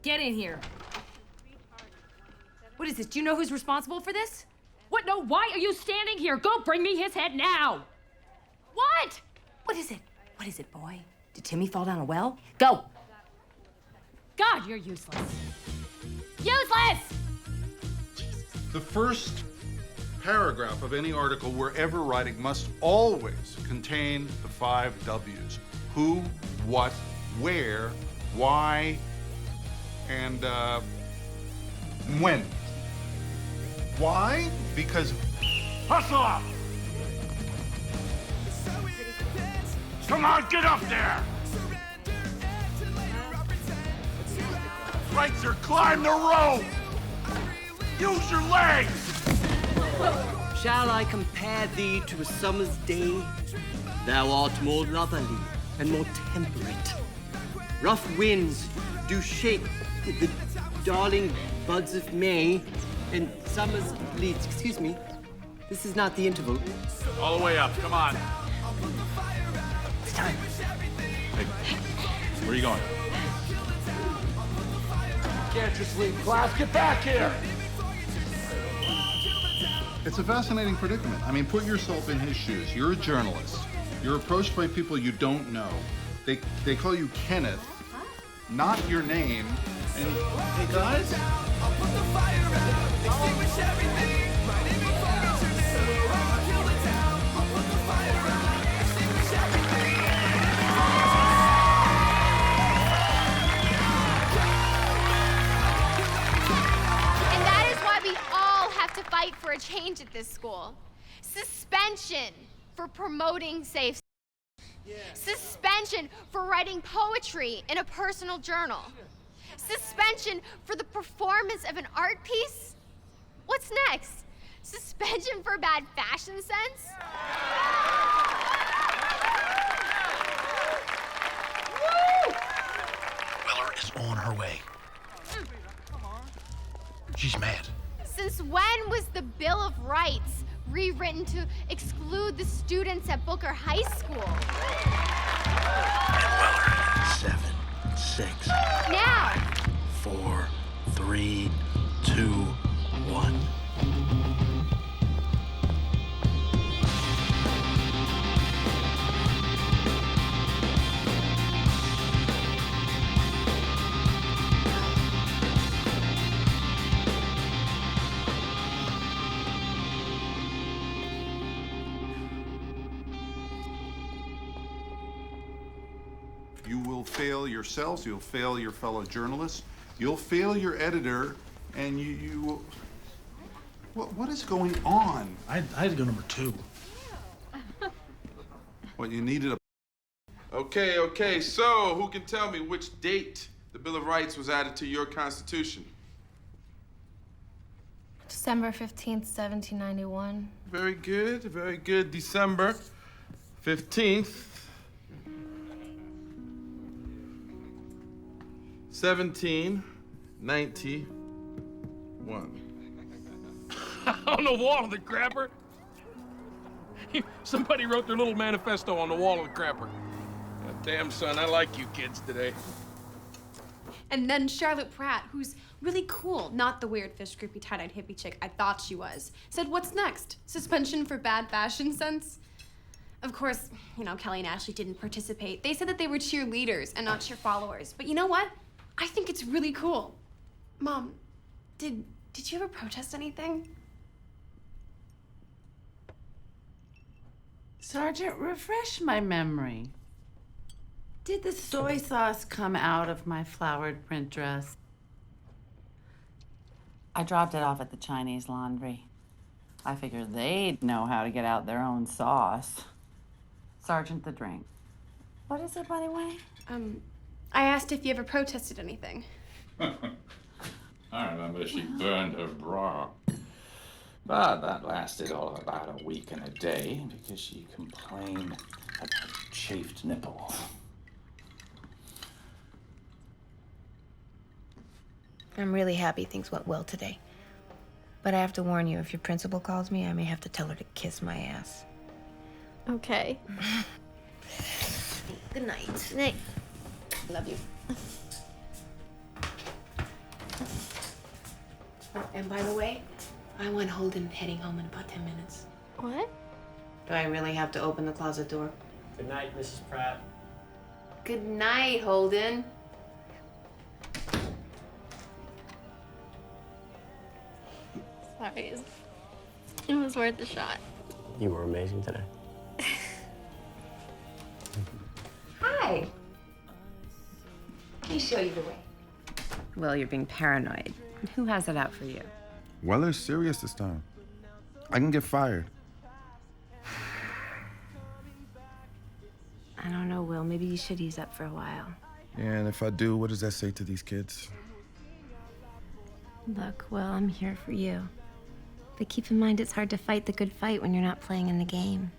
[SPEAKER 3] Get in here. What is this? Do you know who's responsible for this? What? No, why are you standing here? Go bring me his head now! What?
[SPEAKER 22] What is it? What is it, boy? Did Timmy fall down a well? Go!
[SPEAKER 3] God, you're useless. Useless!
[SPEAKER 18] The first paragraph of any article we're ever writing must always contain the 5 W's. Who, what, where, why, and when. Why? Because
[SPEAKER 13] Hustle up! Come on, get up there! Right there, climb the rope! Use your legs!
[SPEAKER 23] Shall I compare thee to a summer's day? Thou art more northerly and more temperate. Rough winds do shake the darling buds of May, and summer's leaves. Excuse me, this is not the interval.
[SPEAKER 13] All the way up, come on.
[SPEAKER 23] It's time.
[SPEAKER 13] Hey, where are you going?
[SPEAKER 20] Can't just leave class. Get back here!
[SPEAKER 18] it's a fascinating predicament. I mean, put yourself in his shoes. You're a journalist. You're approached by people you don't know. They call you Kenneth, not your name. And hey guys,
[SPEAKER 2] to fight for a change at this school. Suspension for promoting safe. Suspension for writing poetry in a personal journal. Suspension for the performance of an art piece. What's next? Suspension for bad fashion sense?
[SPEAKER 13] Woo! Willer is on her way. She's mad.
[SPEAKER 2] Since when was the Bill of Rights rewritten to exclude the students at Booker High School?
[SPEAKER 13] And Weller, 7, 6.
[SPEAKER 2] Now!
[SPEAKER 13] 4, 3, 2, 1.
[SPEAKER 18] You will fail yourselves, you'll fail your fellow journalists, you'll fail your editor, and you will... What is going on?
[SPEAKER 20] I had to go number 2.
[SPEAKER 18] What, you needed a... Okay, so who can tell me which date the Bill of Rights was added to your Constitution?
[SPEAKER 7] December 15th, 1791.
[SPEAKER 18] Very good, very good. December 15th, 1791.
[SPEAKER 9] On the wall of the crapper? Somebody wrote their little manifesto on the wall of the crapper. God damn, son, I like you kids today.
[SPEAKER 5] And then Charlotte Pratt, who's really cool, not the weird fish groupie tie-dyed hippie chick I thought she was, said, what's next? Suspension for bad fashion sense? Of course, you know, Kelly and Ashley didn't participate. They said that they were cheerleaders and not cheer followers. But you know what? I think it's really cool. Mom, did you ever protest anything?
[SPEAKER 11] Sergeant, refresh my memory. Did the soy sauce come out of my flowered print dress? I dropped it off at the Chinese laundry. I figured they'd know how to get out their own sauce. Sergeant, the drink. What is it, by the way?
[SPEAKER 5] I asked if you ever protested anything.
[SPEAKER 19] I remember she burned her bra. But that lasted all of about a week and a day because she complained about chafed nipples.
[SPEAKER 22] I'm really happy things went well today. But I have to warn you, if your principal calls me, I may have to tell her to kiss my ass.
[SPEAKER 2] Okay.
[SPEAKER 22] Good night. Night.
[SPEAKER 2] Love you.
[SPEAKER 22] Oh, and by the way, I want Holden heading home in about 10 minutes.
[SPEAKER 2] What?
[SPEAKER 22] Do I really have to open the closet door?
[SPEAKER 1] Good night, Mrs. Pratt.
[SPEAKER 22] Good night, Holden.
[SPEAKER 2] Sorry. It was worth a shot.
[SPEAKER 1] You were amazing today.
[SPEAKER 22] Hi. Let me show you the way.
[SPEAKER 12] Well, you're being paranoid. Who has it out for you?
[SPEAKER 16] Weller's serious this time. I can get fired.
[SPEAKER 22] I don't know, Will. Maybe you should ease up for a while.
[SPEAKER 16] Yeah, and if I do, what does that say to these kids?
[SPEAKER 22] Look, Will, I'm here for you. But keep in mind, it's hard to fight the good fight when you're not playing in the game.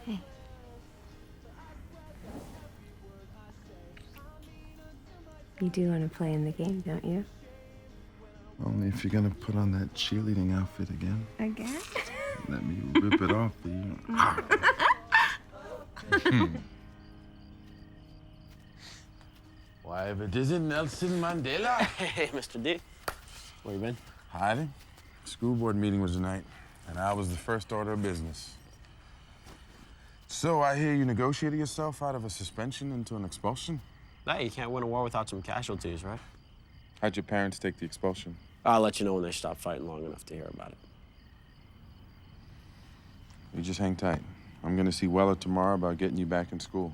[SPEAKER 22] Hey. You do want to play in the game, don't you?
[SPEAKER 16] Only if you're gonna put on that cheerleading outfit again.
[SPEAKER 22] Again?
[SPEAKER 16] Let me rip it off for you.
[SPEAKER 13] Why, if it isn't Nelson Mandela.
[SPEAKER 1] Hey, Mr. D. Where you been?
[SPEAKER 13] Hiding. School board meeting was tonight, and I was the first order of business. So I hear you negotiated yourself out of a suspension into an expulsion?
[SPEAKER 1] Hey, you can't win a war without some casualties, right?
[SPEAKER 13] How'd your parents take the expulsion?
[SPEAKER 1] I'll let you know when they stop fighting long enough to hear about it.
[SPEAKER 13] You just hang tight. I'm gonna see Weller tomorrow about getting you back in school.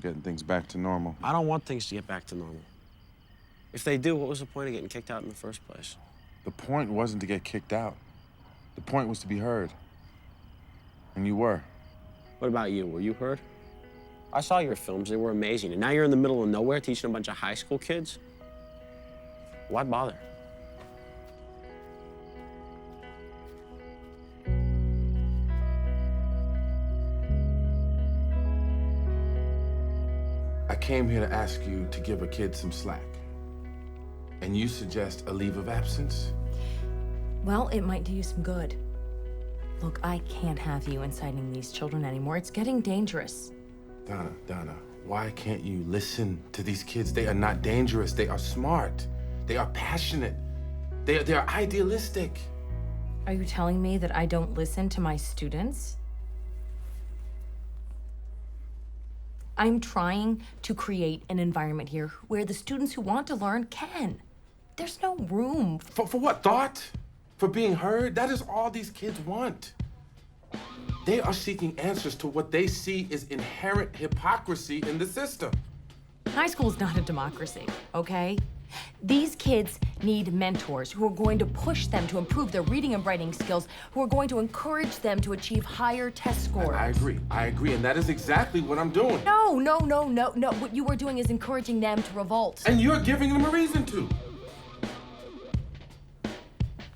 [SPEAKER 13] Getting things back to normal.
[SPEAKER 1] I don't want things to get back to normal. If they do, what was the point of getting kicked out in the first place?
[SPEAKER 13] The point wasn't to get kicked out. The point was to be heard. And you were.
[SPEAKER 1] What about you? Were you heard? I saw your films. They were amazing. And now you're in the middle of nowhere teaching a bunch of high school kids? Why bother?
[SPEAKER 13] I came here to ask you to give a kid some slack. And you suggest a leave of absence?
[SPEAKER 21] Well, it might do you some good. Look, I can't have you inciting these children anymore. It's getting dangerous.
[SPEAKER 13] Donna, why can't you listen to these kids? They are not dangerous. They are smart. They are passionate. They are idealistic.
[SPEAKER 21] Are you telling me that I don't listen to my students? I'm trying to create an environment here where the students who want to learn can. There's no room.
[SPEAKER 13] For what? Thought? For being heard? That is all these kids want. They are seeking answers to what they see is inherent hypocrisy in the system.
[SPEAKER 21] High school's not a democracy, okay? These kids need mentors who are going to push them to improve their reading and writing skills, who are going to encourage them to achieve higher test scores.
[SPEAKER 13] I agree, and that is exactly what I'm doing.
[SPEAKER 21] No. What you are doing is encouraging them to revolt.
[SPEAKER 13] And you're giving them a reason to.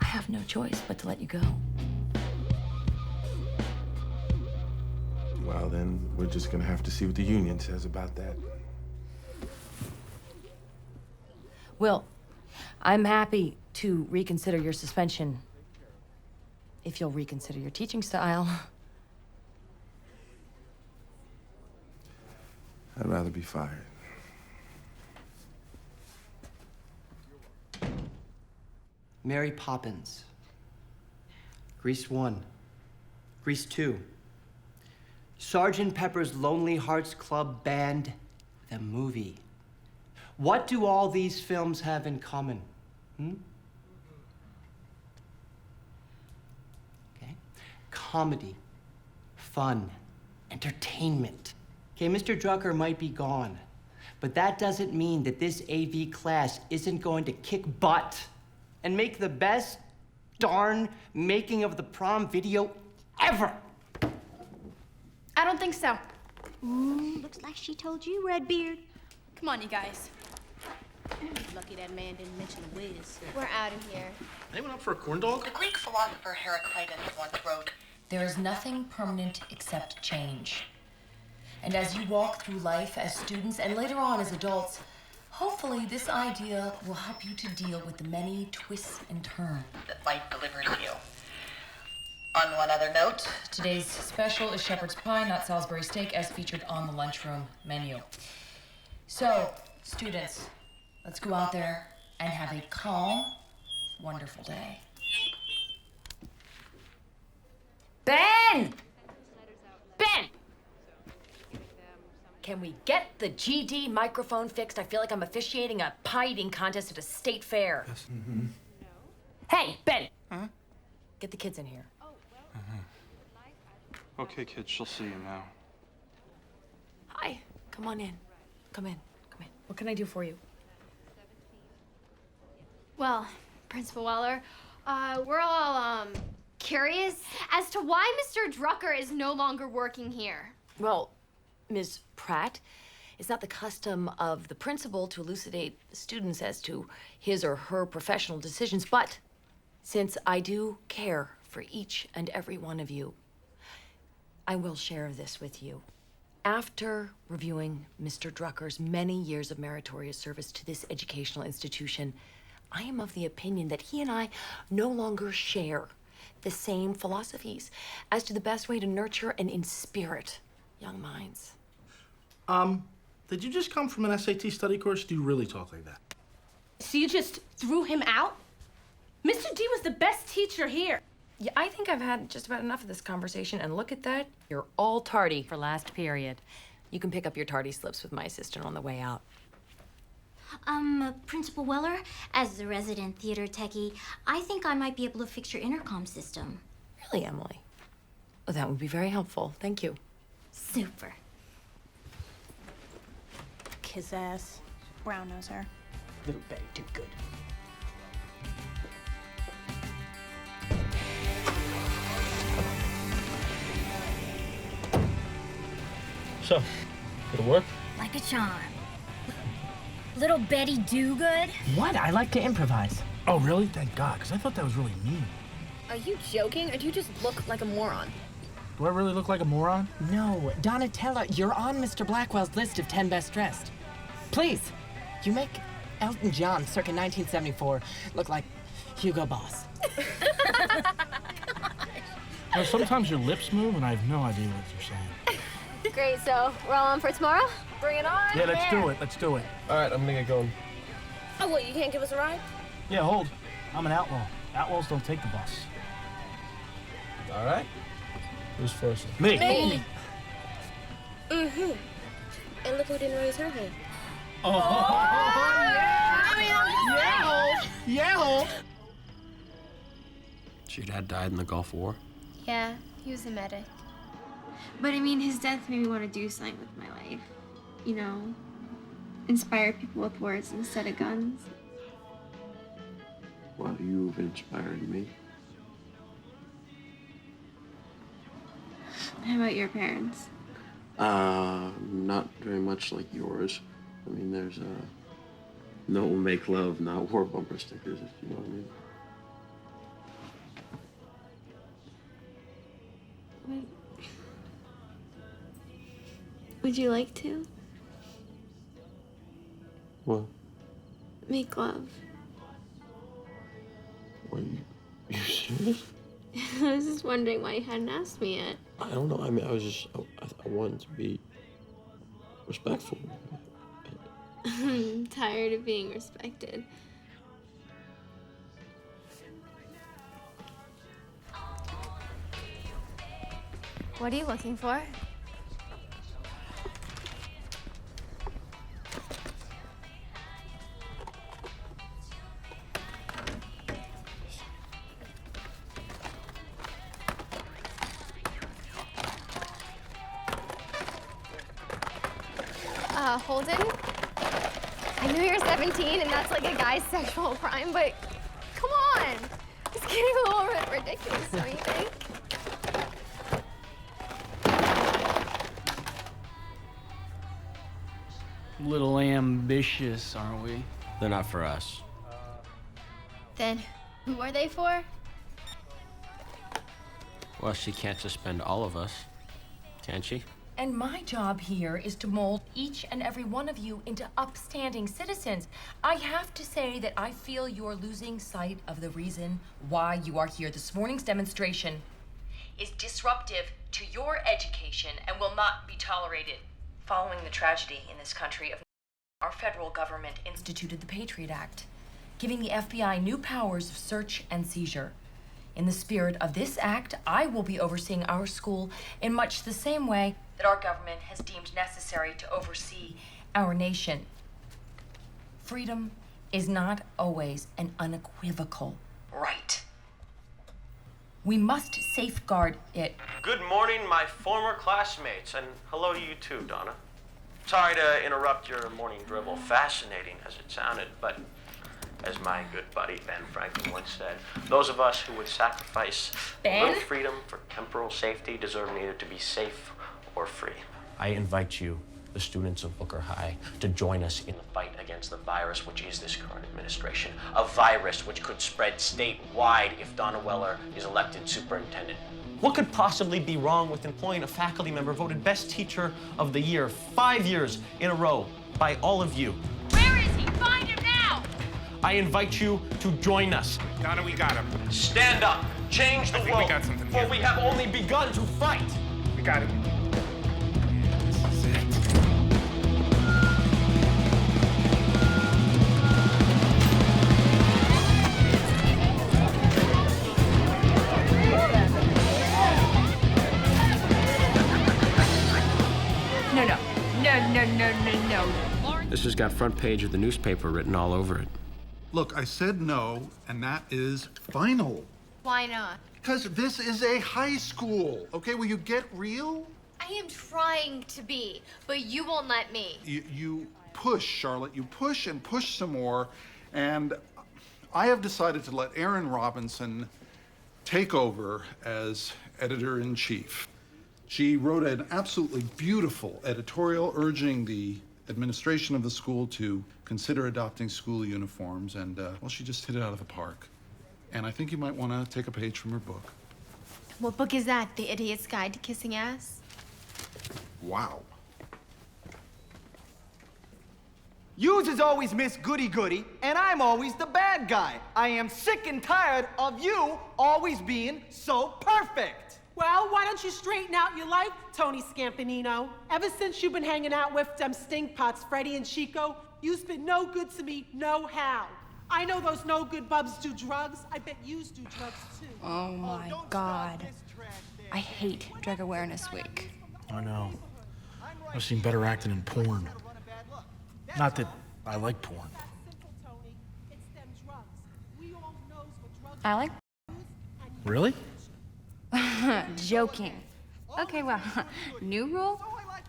[SPEAKER 21] I have no choice but to let you go.
[SPEAKER 13] Well, then we're just gonna have to see what the union says about that.
[SPEAKER 21] Will, I'm happy to reconsider your suspension if you'll reconsider your teaching style.
[SPEAKER 13] I'd rather be fired.
[SPEAKER 23] Mary Poppins. Grease 1. Grease 2. Sgt. Pepper's Lonely Hearts Club Band, the movie. What do all these films have in common? Okay. Comedy, fun, entertainment. Okay, Mr. Drucker might be gone, but that doesn't mean that this AV class isn't going to kick butt and make the best darn making of the prom video ever.
[SPEAKER 5] I don't think so.
[SPEAKER 14] Ooh, looks like she told you, Redbeard.
[SPEAKER 5] Come on, you guys.
[SPEAKER 14] Lucky that man didn't mention a whiz.
[SPEAKER 2] We're out of here.
[SPEAKER 4] Anyone up for a corn dog?
[SPEAKER 10] The Greek philosopher Heraclitus once wrote,
[SPEAKER 21] There is nothing permanent except change. And as you walk through life as students and later on as adults, hopefully this idea will help you to deal with the many twists and turns
[SPEAKER 10] that life delivers you. On one other note,
[SPEAKER 3] Today's special is shepherd's pie, not Salisbury steak, as featured on the lunchroom menu. So, students, let's go out there and have a calm, wonderful day.
[SPEAKER 21] Ben! Ben! Can we get the GD microphone fixed? I feel like I'm officiating a pie eating contest at a state fair.
[SPEAKER 18] Yes.
[SPEAKER 21] Hey, Ben! Get the kids in here.
[SPEAKER 4] Okay, kids, she'll see you now.
[SPEAKER 21] Hi. Come on in. Come in. What can I do for you?
[SPEAKER 2] Well, Principal Weller, we're all, curious as to why Mr. Drucker is no longer working here.
[SPEAKER 21] Well, Ms. Pratt, it's not the custom of the principal to elucidate students as to his or her professional decisions, but since I do care for each and every one of you, I will share this with you. After reviewing Mr. Drucker's many years of meritorious service to this educational institution, I am of the opinion that he and I no longer share the same philosophies as to the best way to nurture and inspirit young minds.
[SPEAKER 20] Did you just come from an SAT study course? Do you really talk like that?
[SPEAKER 14] So you just threw him out? Mr. D was the best teacher here.
[SPEAKER 21] Yeah, I think I've had just about enough of this conversation, and look at that. You're all tardy for last period. You can pick up your tardy slips with my assistant on the way out.
[SPEAKER 15] Principal Weller, as the resident theater techie, I think I might be able to fix your intercom system.
[SPEAKER 21] Really, Emily? Well, that would be very helpful. Thank you.
[SPEAKER 15] Super.
[SPEAKER 14] Kiss ass. Brown nose her.
[SPEAKER 20] Little Betty, too good. So, it'll work?
[SPEAKER 15] Like a charm. Little Betty Dogood?
[SPEAKER 17] What? I like to improvise.
[SPEAKER 20] Oh, really? Thank God, because I thought that was really mean.
[SPEAKER 22] Are you joking, or do you just look like a moron?
[SPEAKER 20] Do I really look like a moron?
[SPEAKER 17] No, Donatella, you're on Mr. Blackwell's list of 10 best dressed. Please, you make Elton John circa 1974 look like Hugo Boss.
[SPEAKER 20] Well, sometimes your lips move and I have no idea what you're saying.
[SPEAKER 2] Great, so we're all on for tomorrow? Bring it on.
[SPEAKER 20] Yeah, let's do it. Let's do it.
[SPEAKER 4] All right, I'm gonna get going.
[SPEAKER 14] Oh, what, you can't give us a ride?
[SPEAKER 20] Yeah, hold. I'm an outlaw. Outlaws don't take the bus.
[SPEAKER 4] All right. Who's first?
[SPEAKER 20] Me.
[SPEAKER 14] Mm-hmm. And look who didn't raise her hand.
[SPEAKER 20] Oh, yeah.
[SPEAKER 1] So your dad died in the Gulf War?
[SPEAKER 2] Yeah, he was a medic. But I mean, his death made me want to do something with my life. You know, inspire people with words instead of guns.
[SPEAKER 1] Well, you've inspired me.
[SPEAKER 2] How about your parents?
[SPEAKER 1] Not very much like yours. I mean, there's no make love, not war bumper stickers, if you know what I mean.
[SPEAKER 2] Would you like to?
[SPEAKER 1] What?
[SPEAKER 2] Make love.
[SPEAKER 1] What, you serious?
[SPEAKER 2] I was just wondering why you hadn't asked me yet.
[SPEAKER 1] I don't know. I mean, I wanted to be respectful.
[SPEAKER 2] I'm tired of being respected. What are you looking for? Holden? I know you're 17 and that's like a guy's sexual crime, but come on. It's getting a little bit ridiculous, don't you think?
[SPEAKER 6] Little ambitious, aren't we?
[SPEAKER 1] They're not for us.
[SPEAKER 2] Then who are they for?
[SPEAKER 1] Well, she can't suspend all of us, can she?
[SPEAKER 21] And my job here is to mold each and every one of you into upstanding citizens. I have to say that I feel you're losing sight of the reason why you are here. This morning's demonstration is disruptive to your education and will not be tolerated. Following the tragedy in this country, our federal government instituted the Patriot Act, giving the FBI new powers of search and seizure. In the spirit of this act, I will be overseeing our school in much the same way that our government has deemed necessary to oversee our nation. Freedom is not always an unequivocal right. We must safeguard it.
[SPEAKER 1] Good morning, my former classmates, and hello to you too, Donna. Sorry to interrupt your morning dribble, fascinating as it sounded, but as my good buddy Ben Franklin once said, those of us who would sacrifice a little freedom for temporal safety deserve neither to be safe or free. I invite you, the students of Booker High, to join us in the fight against the virus which is this current administration. A virus which could spread statewide if Donna Weller is elected superintendent. What could possibly be wrong with employing a faculty member voted best teacher of the year 5 years in a row by all of you?
[SPEAKER 21] Where is he? Find him now!
[SPEAKER 1] I invite you to join us.
[SPEAKER 13] Donna, we got him.
[SPEAKER 1] Stand up, change the world,
[SPEAKER 13] we got something
[SPEAKER 1] for
[SPEAKER 13] here.
[SPEAKER 1] we have only begun to fight.
[SPEAKER 13] We got him.
[SPEAKER 21] No.
[SPEAKER 1] This has got front page of the newspaper written all over it.
[SPEAKER 18] Look, I said no, and that is final.
[SPEAKER 2] Why not?
[SPEAKER 18] Because this is a high school, okay? Will you get real?
[SPEAKER 2] I am trying to be, but you won't let me.
[SPEAKER 18] You push, Charlotte. You push and push some more, and I have decided to let Erin Robinson take over as editor-in-chief. She wrote an absolutely beautiful editorial urging the administration of the school to consider adopting school uniforms, and, well, she just hit it out of the park. And I think you might want to take a page from her book.
[SPEAKER 2] What book is that? The Idiot's Guide to Kissing Ass?
[SPEAKER 18] Wow.
[SPEAKER 23] Yous is always Miss Goody Goody, and I'm always the bad guy. I am sick and tired of you always being so perfect.
[SPEAKER 7] Well, why don't you straighten out your life, Tony Scampanino? Ever since you've been hanging out with them stinkpots, Freddie and Chico, you's been no good to me, no how. I know those no good bubs do drugs. I bet yous do drugs too.
[SPEAKER 5] Oh my God. I hate Drug Awareness Week.
[SPEAKER 20] I know. I've seen better acting in porn. Not that I like porn.
[SPEAKER 5] I like
[SPEAKER 20] Really?
[SPEAKER 5] joking.
[SPEAKER 3] Okay, well, new rule,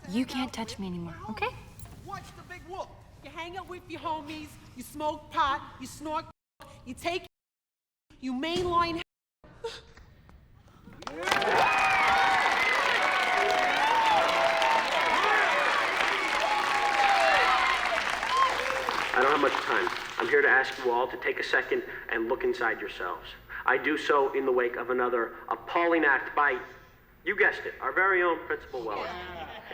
[SPEAKER 3] you can't touch me anymore, okay?
[SPEAKER 7] Watch the big whoop. You hang out with your homies, you smoke pot, you snort, you take, you mainline.
[SPEAKER 1] I don't have much time. I'm here to ask you all to take a second and look inside yourselves. I do so in the wake of another appalling act by, you guessed it, our very own Principal Weller.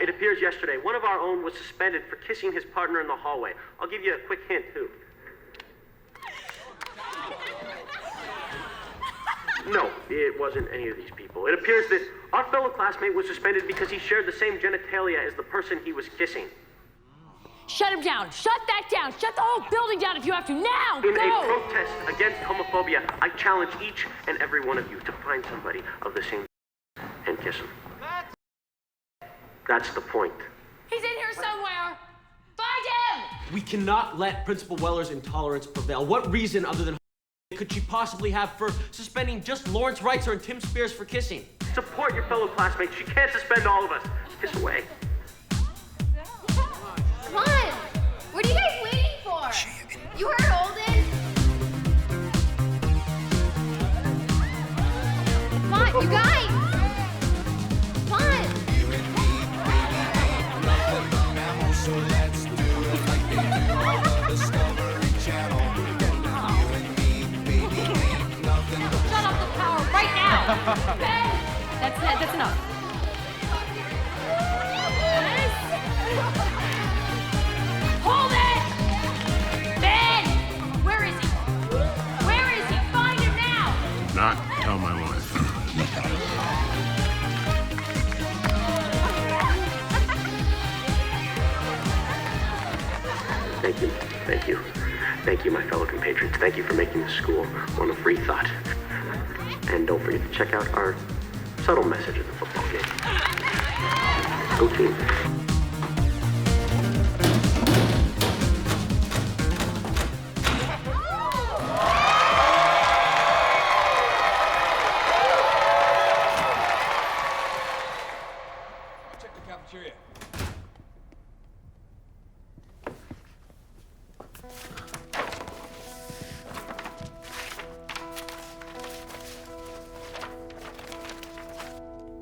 [SPEAKER 1] It appears yesterday one of our own was suspended for kissing his partner in the hallway. I'll give you a quick hint, too. No, it wasn't any of these people. It appears that our fellow classmate was suspended because he shared the same genitalia as the person he was kissing.
[SPEAKER 3] Shut him down. Shut that down. Shut the whole building down if you have to. Now,
[SPEAKER 1] In
[SPEAKER 3] go!
[SPEAKER 1] a protest against homophobia, I challenge each and every one of you to find somebody of the same and kiss him. That's the point.
[SPEAKER 3] He's in here somewhere. Find him!
[SPEAKER 1] We cannot let Principal Weller's intolerance prevail. What reason other than could she possibly have for suspending just Lawrence Reitzer and Tim Spears for kissing? Support your fellow classmates. She can't suspend all of us. Kiss away.
[SPEAKER 2] Come on! What are you guys waiting for? You heard Holden? Come on, you guys! Come on!
[SPEAKER 3] Shut off the power right now! Ben! That's enough. Hold it! Ben! Where is he? Where is he? Find him now!
[SPEAKER 18] Not tell my wife.
[SPEAKER 1] Thank you. Thank you. Thank you, my fellow compatriots. Thank you for making this school one of free thought. And don't forget to check out our subtle message at the football game. Go team.
[SPEAKER 4] Check the cafeteria.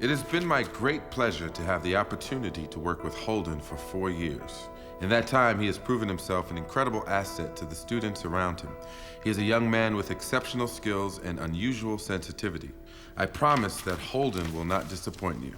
[SPEAKER 16] It has been my great pleasure to have the opportunity to work with Holden for 4 years. In that time, he has proven himself an incredible asset to the students around him. He is a young man with exceptional skills and unusual sensitivity. I promise that Holden will not disappoint you.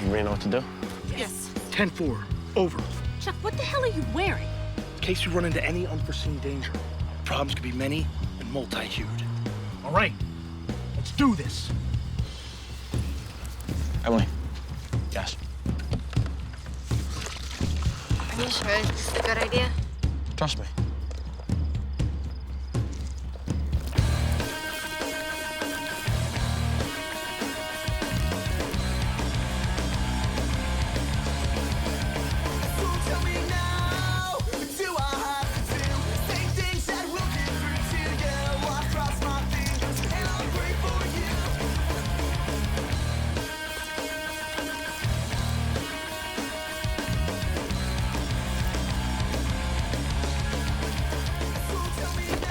[SPEAKER 20] You really know what to do?
[SPEAKER 7] Yes.
[SPEAKER 20] 10-4. Over.
[SPEAKER 7] Chuck, what the hell are you wearing?
[SPEAKER 20] In case you run into any unforeseen danger, problems could be many and multi-hued. All right, let's do this. Emily. Yes.
[SPEAKER 2] Are you sure this is a good idea?
[SPEAKER 20] Trust me.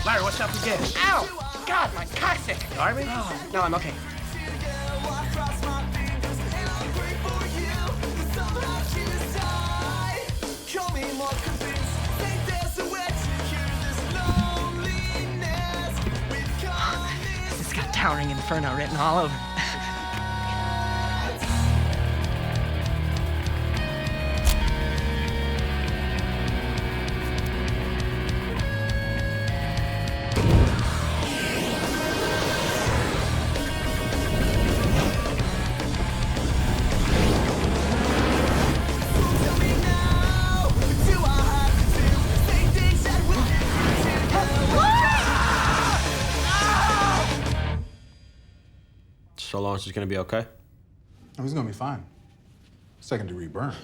[SPEAKER 20] Larry, what's up again? Ow! God, my coccyx! You all right, man? Oh, no, I'm okay. This has got Towering Inferno written all over it.
[SPEAKER 1] So Lawrence is gonna be okay?
[SPEAKER 18] Oh, he's gonna be fine. Second-degree burns.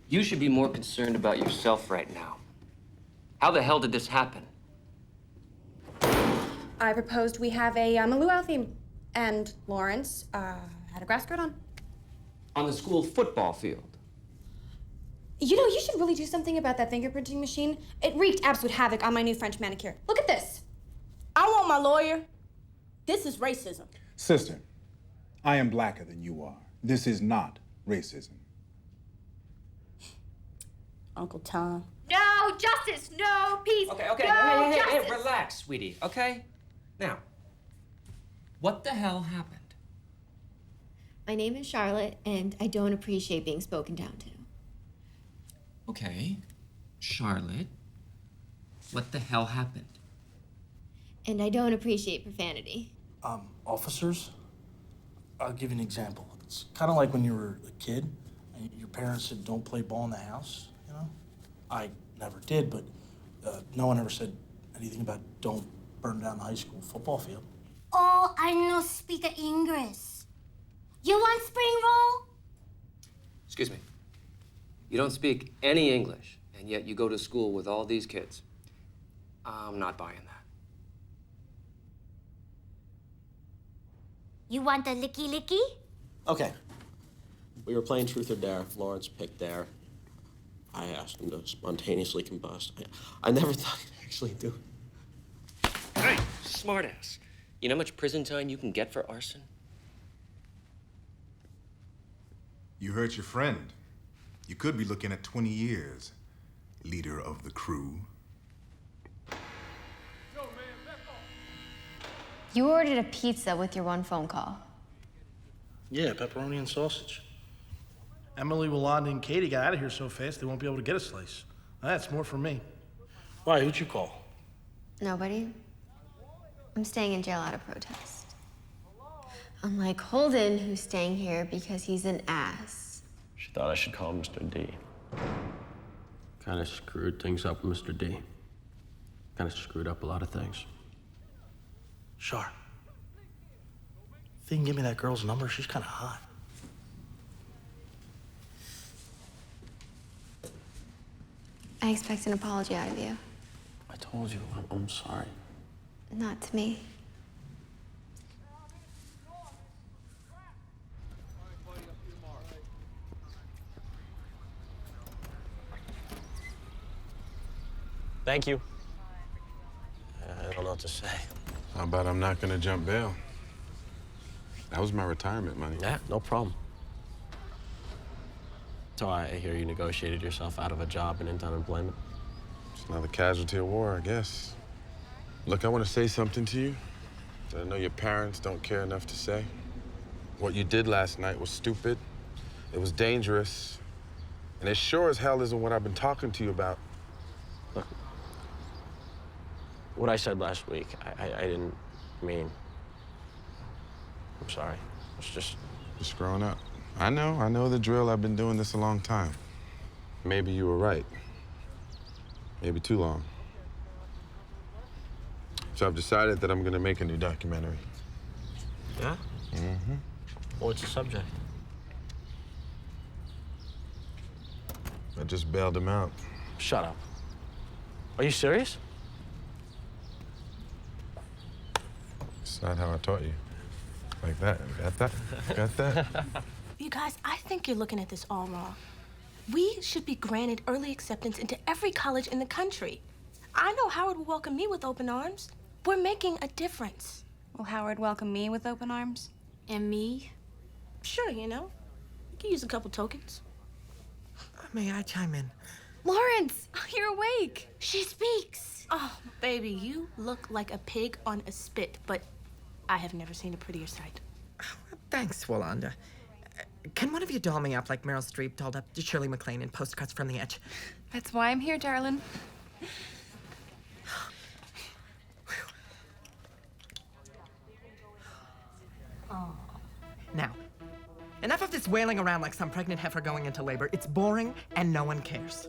[SPEAKER 8] You should be more concerned about yourself right now. How the hell did this happen?
[SPEAKER 5] I proposed we have a luau theme, and Lawrence had a grass skirt on.
[SPEAKER 8] On the school football field.
[SPEAKER 5] You know, you should really do something about that fingerprinting machine. It wreaked absolute havoc on my new French manicure. Look at this.
[SPEAKER 14] I want my lawyer. This is racism.
[SPEAKER 18] Sister, I am blacker than you are. This is not racism.
[SPEAKER 14] Uncle Tom.
[SPEAKER 15] No justice, no peace.
[SPEAKER 8] Okay,
[SPEAKER 15] no
[SPEAKER 8] hey,
[SPEAKER 15] justice.
[SPEAKER 8] relax, sweetie, okay? Now, what the hell happened?
[SPEAKER 2] My name is Charlotte, and I don't appreciate being spoken down to.
[SPEAKER 8] Okay, Charlotte, what the hell happened?
[SPEAKER 2] And I don't appreciate profanity.
[SPEAKER 20] Officers, I'll give you an example. It's kind of like when you were a kid and your parents said, don't play ball in the house, you know? I never did, but no one ever said anything about don't burn down the high school football field.
[SPEAKER 15] Oh, I no speak English. You want spring roll?
[SPEAKER 8] Excuse me. You don't speak any English, and yet you go to school with all these kids. I'm not buying that.
[SPEAKER 15] You want a licky licky?
[SPEAKER 1] Okay. We were playing Truth or Dare. Lawrence picked Dare. I asked him to spontaneously combust. I never thought he'd actually do it.
[SPEAKER 8] Hey, smartass. You know how much prison time you can get for arson?
[SPEAKER 9] You hurt your friend. You could be looking at 20 years, leader of the crew.
[SPEAKER 2] You ordered a pizza with your one phone call.
[SPEAKER 20] Yeah, pepperoni and sausage. Emily, Yolanda, and Katie got out of here so fast they won't be able to get a slice. That's more for me. Why, who'd you call?
[SPEAKER 2] Nobody. I'm staying in jail out of protest. Unlike Holden, who's staying here because he's an ass.
[SPEAKER 1] She thought I should call Mr. D. Kind of screwed things up with Mr. D. Kind of screwed up a lot of things.
[SPEAKER 20] Sure. If you can give me that girl's number, she's kind of hot.
[SPEAKER 2] I expect an apology out of you.
[SPEAKER 1] I told you, I'm sorry.
[SPEAKER 2] Not to me.
[SPEAKER 1] Thank you. I don't know what to say.
[SPEAKER 13] How about I'm not gonna jump bail? That was my retirement money.
[SPEAKER 1] Yeah, no problem. So I hear you negotiated yourself out of a job and into unemployment.
[SPEAKER 13] It's another casualty of war, I guess. Look, I want to say something to you that I know your parents don't care enough to say. What you did last night was stupid. It was dangerous. And it sure as hell isn't what I've been talking to you about.
[SPEAKER 1] Look, what I said last week, I didn't mean. I'm sorry. It's just
[SPEAKER 13] growing up. I know the drill. I've been doing this a long time. Maybe you were right. Maybe too long. So I've decided that I'm gonna make a new documentary.
[SPEAKER 1] Yeah?
[SPEAKER 13] Mm-hmm.
[SPEAKER 1] What's the subject?
[SPEAKER 13] I just bailed him out.
[SPEAKER 1] Shut up. Are you serious?
[SPEAKER 13] It's not how I taught you. Like that. Got that? Got that?
[SPEAKER 14] You guys, I think you're looking at this all wrong. We should be granted early acceptance into every college in the country. I know Howard will welcome me with open arms. We're making a difference.
[SPEAKER 5] Will Howard welcome me with open arms?
[SPEAKER 14] And me? Sure, you know. You can use a couple tokens.
[SPEAKER 17] May I chime in?
[SPEAKER 5] Lawrence, you're awake.
[SPEAKER 14] She speaks. Oh, baby, you look like a pig on a spit, but I have never seen a prettier sight.
[SPEAKER 17] Thanks, Yolanda. Can one of you doll me up like Meryl Streep dolled up Shirley MacLaine in Postcards from the Edge?
[SPEAKER 5] That's why I'm here, darling.
[SPEAKER 17] Oh. Now, enough of this wailing around like some pregnant heifer going into labor. It's boring and no one cares.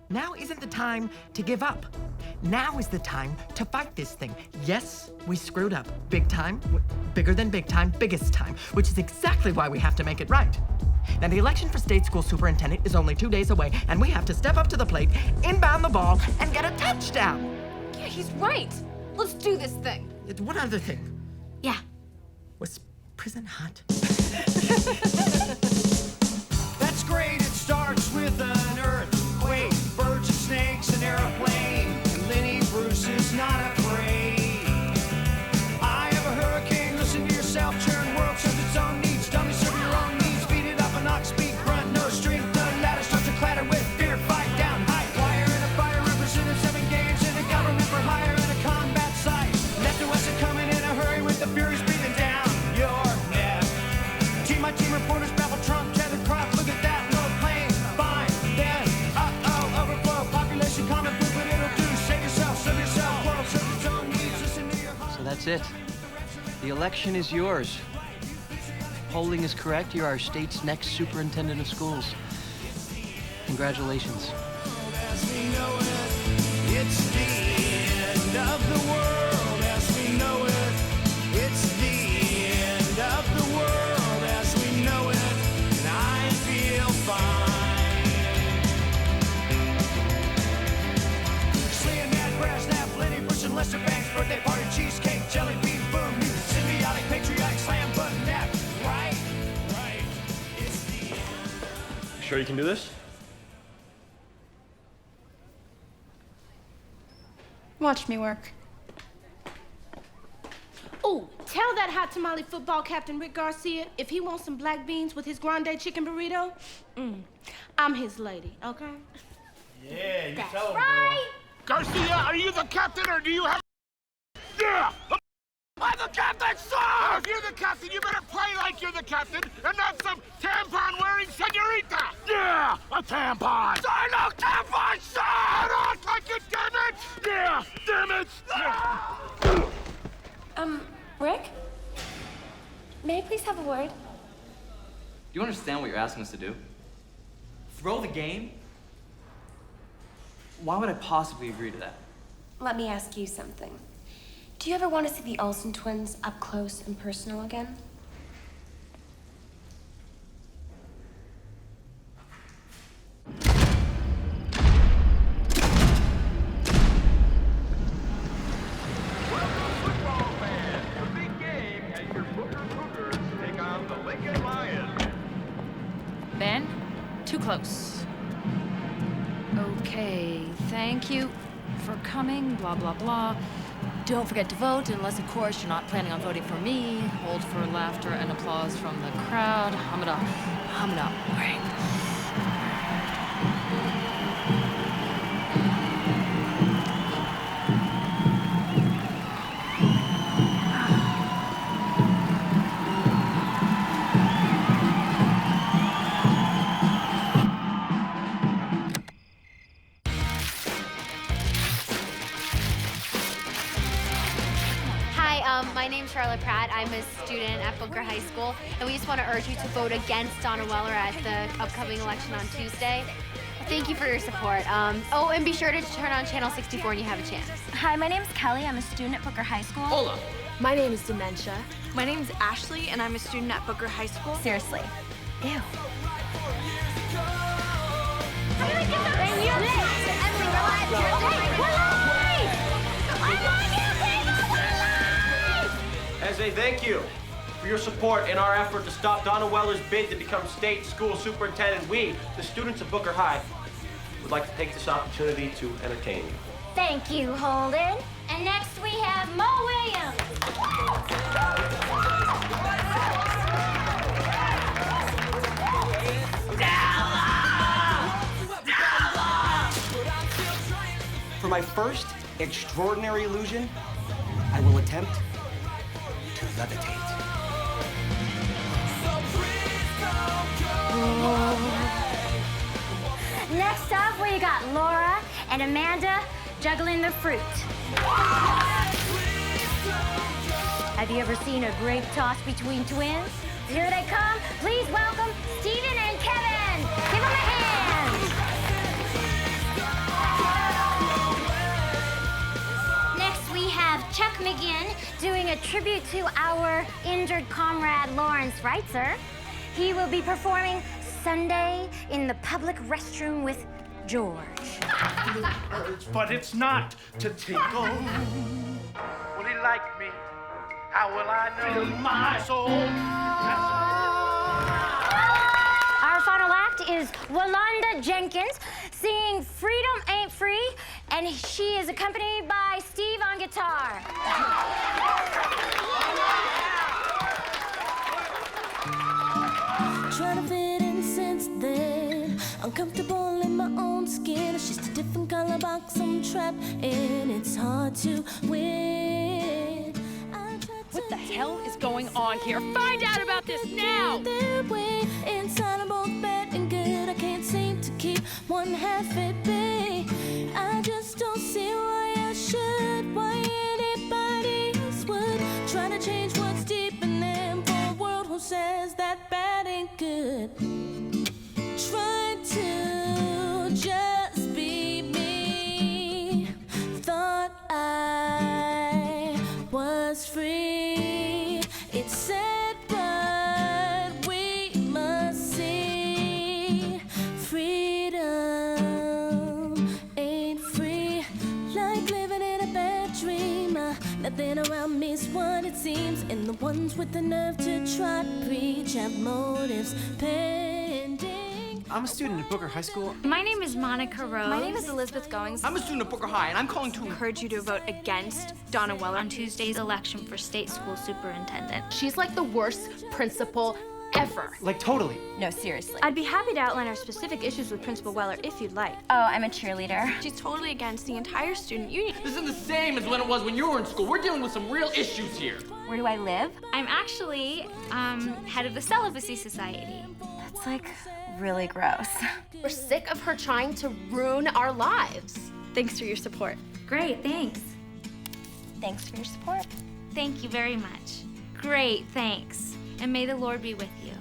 [SPEAKER 17] Now isn't the time to give up. Now is the time to fight this thing. Yes, we screwed up. Big time, bigger than big time, biggest time, which is exactly why we have to make it right. Now, the election for state school superintendent is only 2 days away, and we have to step up to the plate, inbound the ball, and get a touchdown.
[SPEAKER 5] Yeah, he's right. Let's do this thing.
[SPEAKER 17] One other thing.
[SPEAKER 15] Yeah.
[SPEAKER 17] Was prison hot?
[SPEAKER 11] That's great, it starts with an earthquake, birds and snakes, an airplane, and Lenny Bruce is not afraid. I have a hurricane, listen to yourself, churn world serves its own needs, dummy serve your own needs, beat it up and not speak, grunt, no strength, the ladder starts to clatter with fear, fight down, high wire and a fire, represented 7 games in a government for hire and a combat site. Left and west are coming in a hurry with the furies breathing down your neck. Team my team reporters babble Trump, Kevin Croft, look at that, no plane, fine, then, uh-oh, overflow, population common food, what it'll do, save yourself, serve yourself, world serves its own needs, listen to your heart.
[SPEAKER 23] So that's it. The election is yours. Polling is correct. You're our state's next superintendent of schools. Congratulations.
[SPEAKER 11] As we know it, it's the end of the world as we know it. It's the end of the world as we know it, and I feel fine. Slaying that brass nap, Lenny Bruce and Lester Banks, birthday party, cheesecake, jelly bean, boom, you symbiotic, patriotic, slam button nap. Right, right. It's the end.
[SPEAKER 1] Sure you can do this?
[SPEAKER 5] Watch me work.
[SPEAKER 14] Ooh, tell that hot tamale football captain Rick Garcia if he wants some black beans with his grande chicken burrito, I'm his lady, okay?
[SPEAKER 20] Yeah, you
[SPEAKER 14] That's
[SPEAKER 20] tell him,
[SPEAKER 14] right.
[SPEAKER 20] Garcia, are you the captain or do you have... Yeah! I'm the captain, sir! If you're the captain, you better play like you're the captain and not some tampon-wearing senorita! Yeah, a tampon! Sir, no tampon, sir! Get out like it, damn it! Yeah, damn it!
[SPEAKER 12] Rick? May I please have a word?
[SPEAKER 23] Do you understand what you're asking us to do? Throw the game? Why would I possibly agree to that?
[SPEAKER 12] Let me ask you something. Do you ever want to see the Olsen twins up close and personal again?
[SPEAKER 3] Ben, too close. Okay, thank you for coming, blah, blah, blah. Don't forget to vote, unless, of course, you're not planning on voting for me. Hold for laughter and applause from the crowd. Hum it up. Hum it up. All right.
[SPEAKER 2] My name's Charlotte Pratt. I'm a student at Booker High School, and we just want to urge you to vote against Donna Weller at the upcoming election on Tuesday. Thank you for your support. Oh, and be sure to turn on Channel 64 when you have a chance.
[SPEAKER 12] Hi, my name's Kelly. I'm a student at Booker High School.
[SPEAKER 23] Hola.
[SPEAKER 12] My name is Dementia.
[SPEAKER 19] My name's Ashley, and I'm a student at Booker High School.
[SPEAKER 12] Seriously. Ew.
[SPEAKER 1] As a thank you for your support in our effort to stop Donna Weller's bid to become state school superintendent, we, the students of Booker High, would like to take this opportunity to entertain you.
[SPEAKER 15] Thank you, Holden. And next we have Mo
[SPEAKER 23] For my first extraordinary illusion, I will attempt to levitate.
[SPEAKER 15] Next up, we got Laura and Amanda juggling the fruit. Have you ever seen a grape toss between twins? Here they come. Please welcome Stephen and Kevin. Give them a hand. Chuck McGinn doing a tribute to our injured comrade Lawrence, right, sir? He will be performing Sunday in the public restroom with George.
[SPEAKER 20] But it's not to tinkle. Will he like me? How will I know my soul?
[SPEAKER 15] Our final act is Walanda Jenkins singing Freedom Ain't Free, and she is accompanied by Steve on guitar.
[SPEAKER 6] Trying to fit in since then. Uncomfortable in my own skin. It's just a different color box I'm trapped in. It's hard to win.
[SPEAKER 3] What the hell is going on here? Find out about this now!
[SPEAKER 6] Inside I'm both bad and good. I can't seem to keep one half at bay. I just don't see why I should, why anybody else would. Trying to change what's deep in them for a world who says that bad ain't good. Try to just be me. Thought I was free. It's sad, but we must see. Freedom ain't free. Like living in a bad dream. Nothing around me is what it seems. And the ones with the nerve to try to preach have motives pending.
[SPEAKER 23] I'm a student at Booker High School.
[SPEAKER 19] My name is Monica Rose.
[SPEAKER 12] My name is Elizabeth Goings.
[SPEAKER 23] I'm a student at Booker High, and I'm calling to
[SPEAKER 19] encourage you to vote against Donna Weller
[SPEAKER 12] on Tuesday's election for state school superintendent. She's like the worst principal ever.
[SPEAKER 23] Like, totally.
[SPEAKER 12] No, seriously.
[SPEAKER 19] I'd be happy to outline our specific issues with Principal Weller if you'd like.
[SPEAKER 12] Oh, I'm a cheerleader.
[SPEAKER 19] She's totally against the entire student union.
[SPEAKER 10] This isn't the same as when it was when you were in school. We're dealing with some real issues here.
[SPEAKER 12] Where do I live?
[SPEAKER 19] I'm actually head of the Celibacy Society.
[SPEAKER 12] That's like really gross. We're sick of her trying to ruin our lives.
[SPEAKER 19] Thanks for your support.
[SPEAKER 12] Great, thanks. Thanks for your support.
[SPEAKER 19] Thank you very much. Great, thanks. And may the Lord be with you.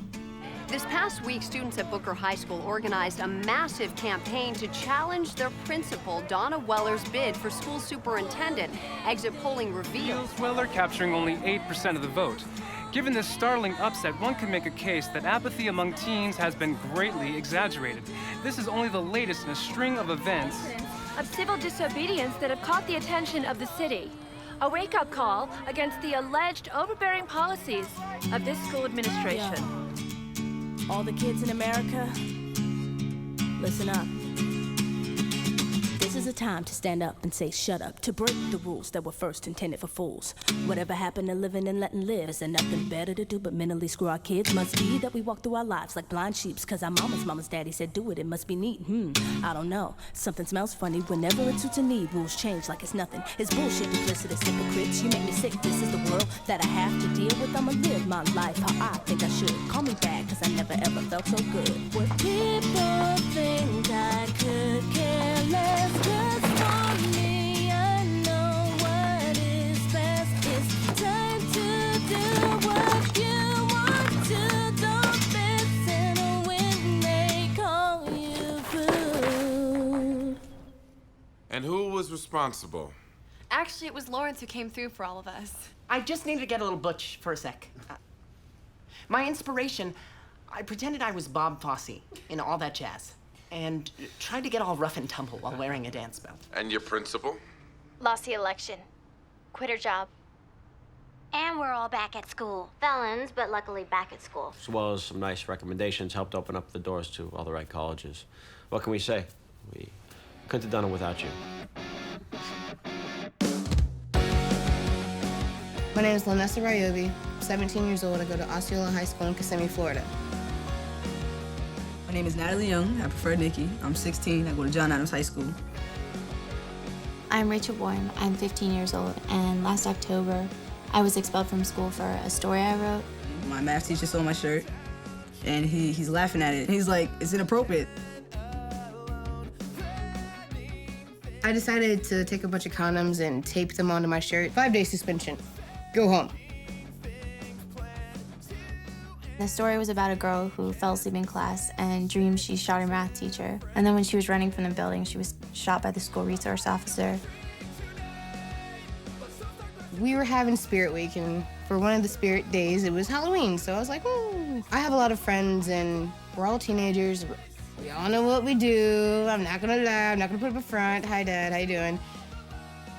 [SPEAKER 22] This past week, students at Booker High School organized a massive campaign to challenge their principal, Donna Weller's bid for school superintendent. Exit polling reveals
[SPEAKER 24] Weller capturing only 8% of the vote. Given this startling upset, one can make a case that apathy among teens has been greatly exaggerated. This is only the latest in a string of events
[SPEAKER 19] of civil disobedience that have caught the attention of the city. A wake-up call against the alleged overbearing policies of this school administration.
[SPEAKER 6] Yo, all the kids in America, listen up. This is a time to stand up and say shut up, to break the rules that were first intended for fools. Whatever happened to living and letting live? Is there nothing better to do but mentally screw our kids? Must be that we walk through our lives like blind sheeps, cause our mama's daddy said do it, it must be neat. I don't know, something smells funny whenever it suits a need. Rules change like it's nothing. It's bullshit, duplicitous hypocrites. You make me sick, this is the world that I have to deal with. I'ma live my life how I think I should. Call me back, cause I never ever felt so good. What people think I could care less, just for me, I know what is best. It's time to do what you want to. Don't listen when they call you food.
[SPEAKER 13] And who was responsible?
[SPEAKER 5] Actually, it was Lawrence who came through for all of us.
[SPEAKER 17] I just needed to get a little butch for a sec. My inspiration, I pretended I was Bob Fosse in All That Jazz and tried to get all rough and tumble while wearing a dance belt.
[SPEAKER 13] And your principal?
[SPEAKER 15] Lost the election. Quit her job. And we're all back at school. Felons, but luckily back at school.
[SPEAKER 1] As well as some nice recommendations, helped open up the doors to all the right colleges. What can we say? We couldn't have done it without you.
[SPEAKER 25] My name is Lanessa Rayobi. I'm 17 years old. I go to Osceola High School in Kissimmee, Florida.
[SPEAKER 26] My name is Natalie Young. I prefer Nikki. I'm 16. I go to John Adams High School.
[SPEAKER 27] I'm Rachel Bourne. I'm 15 years old, and last October, I was expelled from school for a story I wrote.
[SPEAKER 26] My math teacher saw my shirt, and he's laughing at it. He's like, it's inappropriate.
[SPEAKER 25] I decided to take a bunch of condoms and tape them onto my shirt. 5-day suspension. Go home.
[SPEAKER 27] The story was about a girl who fell asleep in class and dreamed she shot her math teacher. And then when she was running from the building, she was shot by the school resource officer.
[SPEAKER 25] We were having Spirit Week, and for one of the Spirit days, it was Halloween. So I was like, ooh. I have a lot of friends, and we're all teenagers. We all know what we do. I'm not gonna lie. I'm not gonna put up a front. Hi, Dad. How you doing?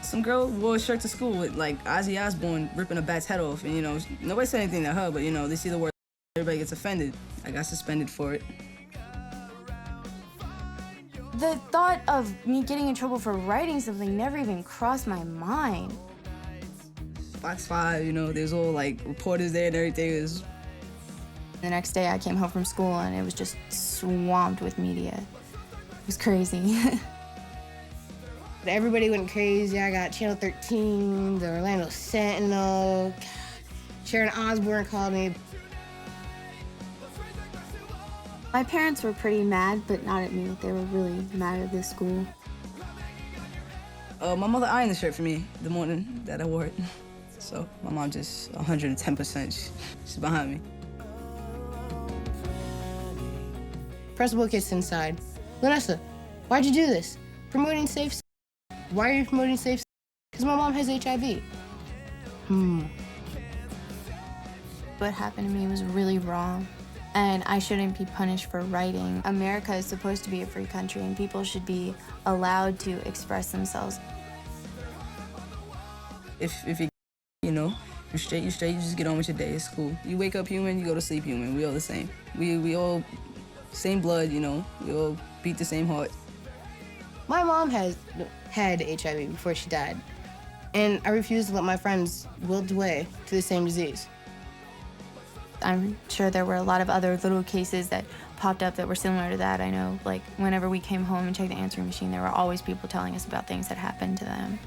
[SPEAKER 26] Some girl wore a shirt to school with like Ozzy Osbourne ripping a bat's head off, and you know, nobody said anything to her, but you know, they see the word, everybody gets offended. I got suspended for it.
[SPEAKER 27] The thought of me getting in trouble for writing something never even crossed my mind.
[SPEAKER 26] Fox 5, you know, there's all like reporters there and everything. Is
[SPEAKER 27] The next day I came home from school and it was just swamped with media. It was crazy.
[SPEAKER 25] Everybody went crazy. I got Channel 13, the Orlando Sentinel, Sharon Osbourne called me.
[SPEAKER 27] My parents were pretty mad, but not at me. They were really mad at this school.
[SPEAKER 26] my mother ironed the shirt for me the morning that I wore it. So my mom just 110%, she's behind me.
[SPEAKER 25] Principal gets inside. Vanessa, why'd you do this? Promoting safe sex. Why are you promoting safe sex? Because my mom has HIV.
[SPEAKER 27] What happened to me was really wrong, and I shouldn't be punished for writing. America is supposed to be a free country, and people should be allowed to express themselves.
[SPEAKER 26] If you know, you're straight, you just get on with your day, it's cool. You wake up human, you go to sleep human, we all the same. We all same blood, you know, we all beat the same heart.
[SPEAKER 25] My mom had HIV before she died, and I refused to let my friends wilt away to the same disease.
[SPEAKER 27] I'm sure there were a lot of other little cases that popped up that were similar to that. I know, like, whenever we came home and checked the answering machine, there were always people telling us about things that happened to them.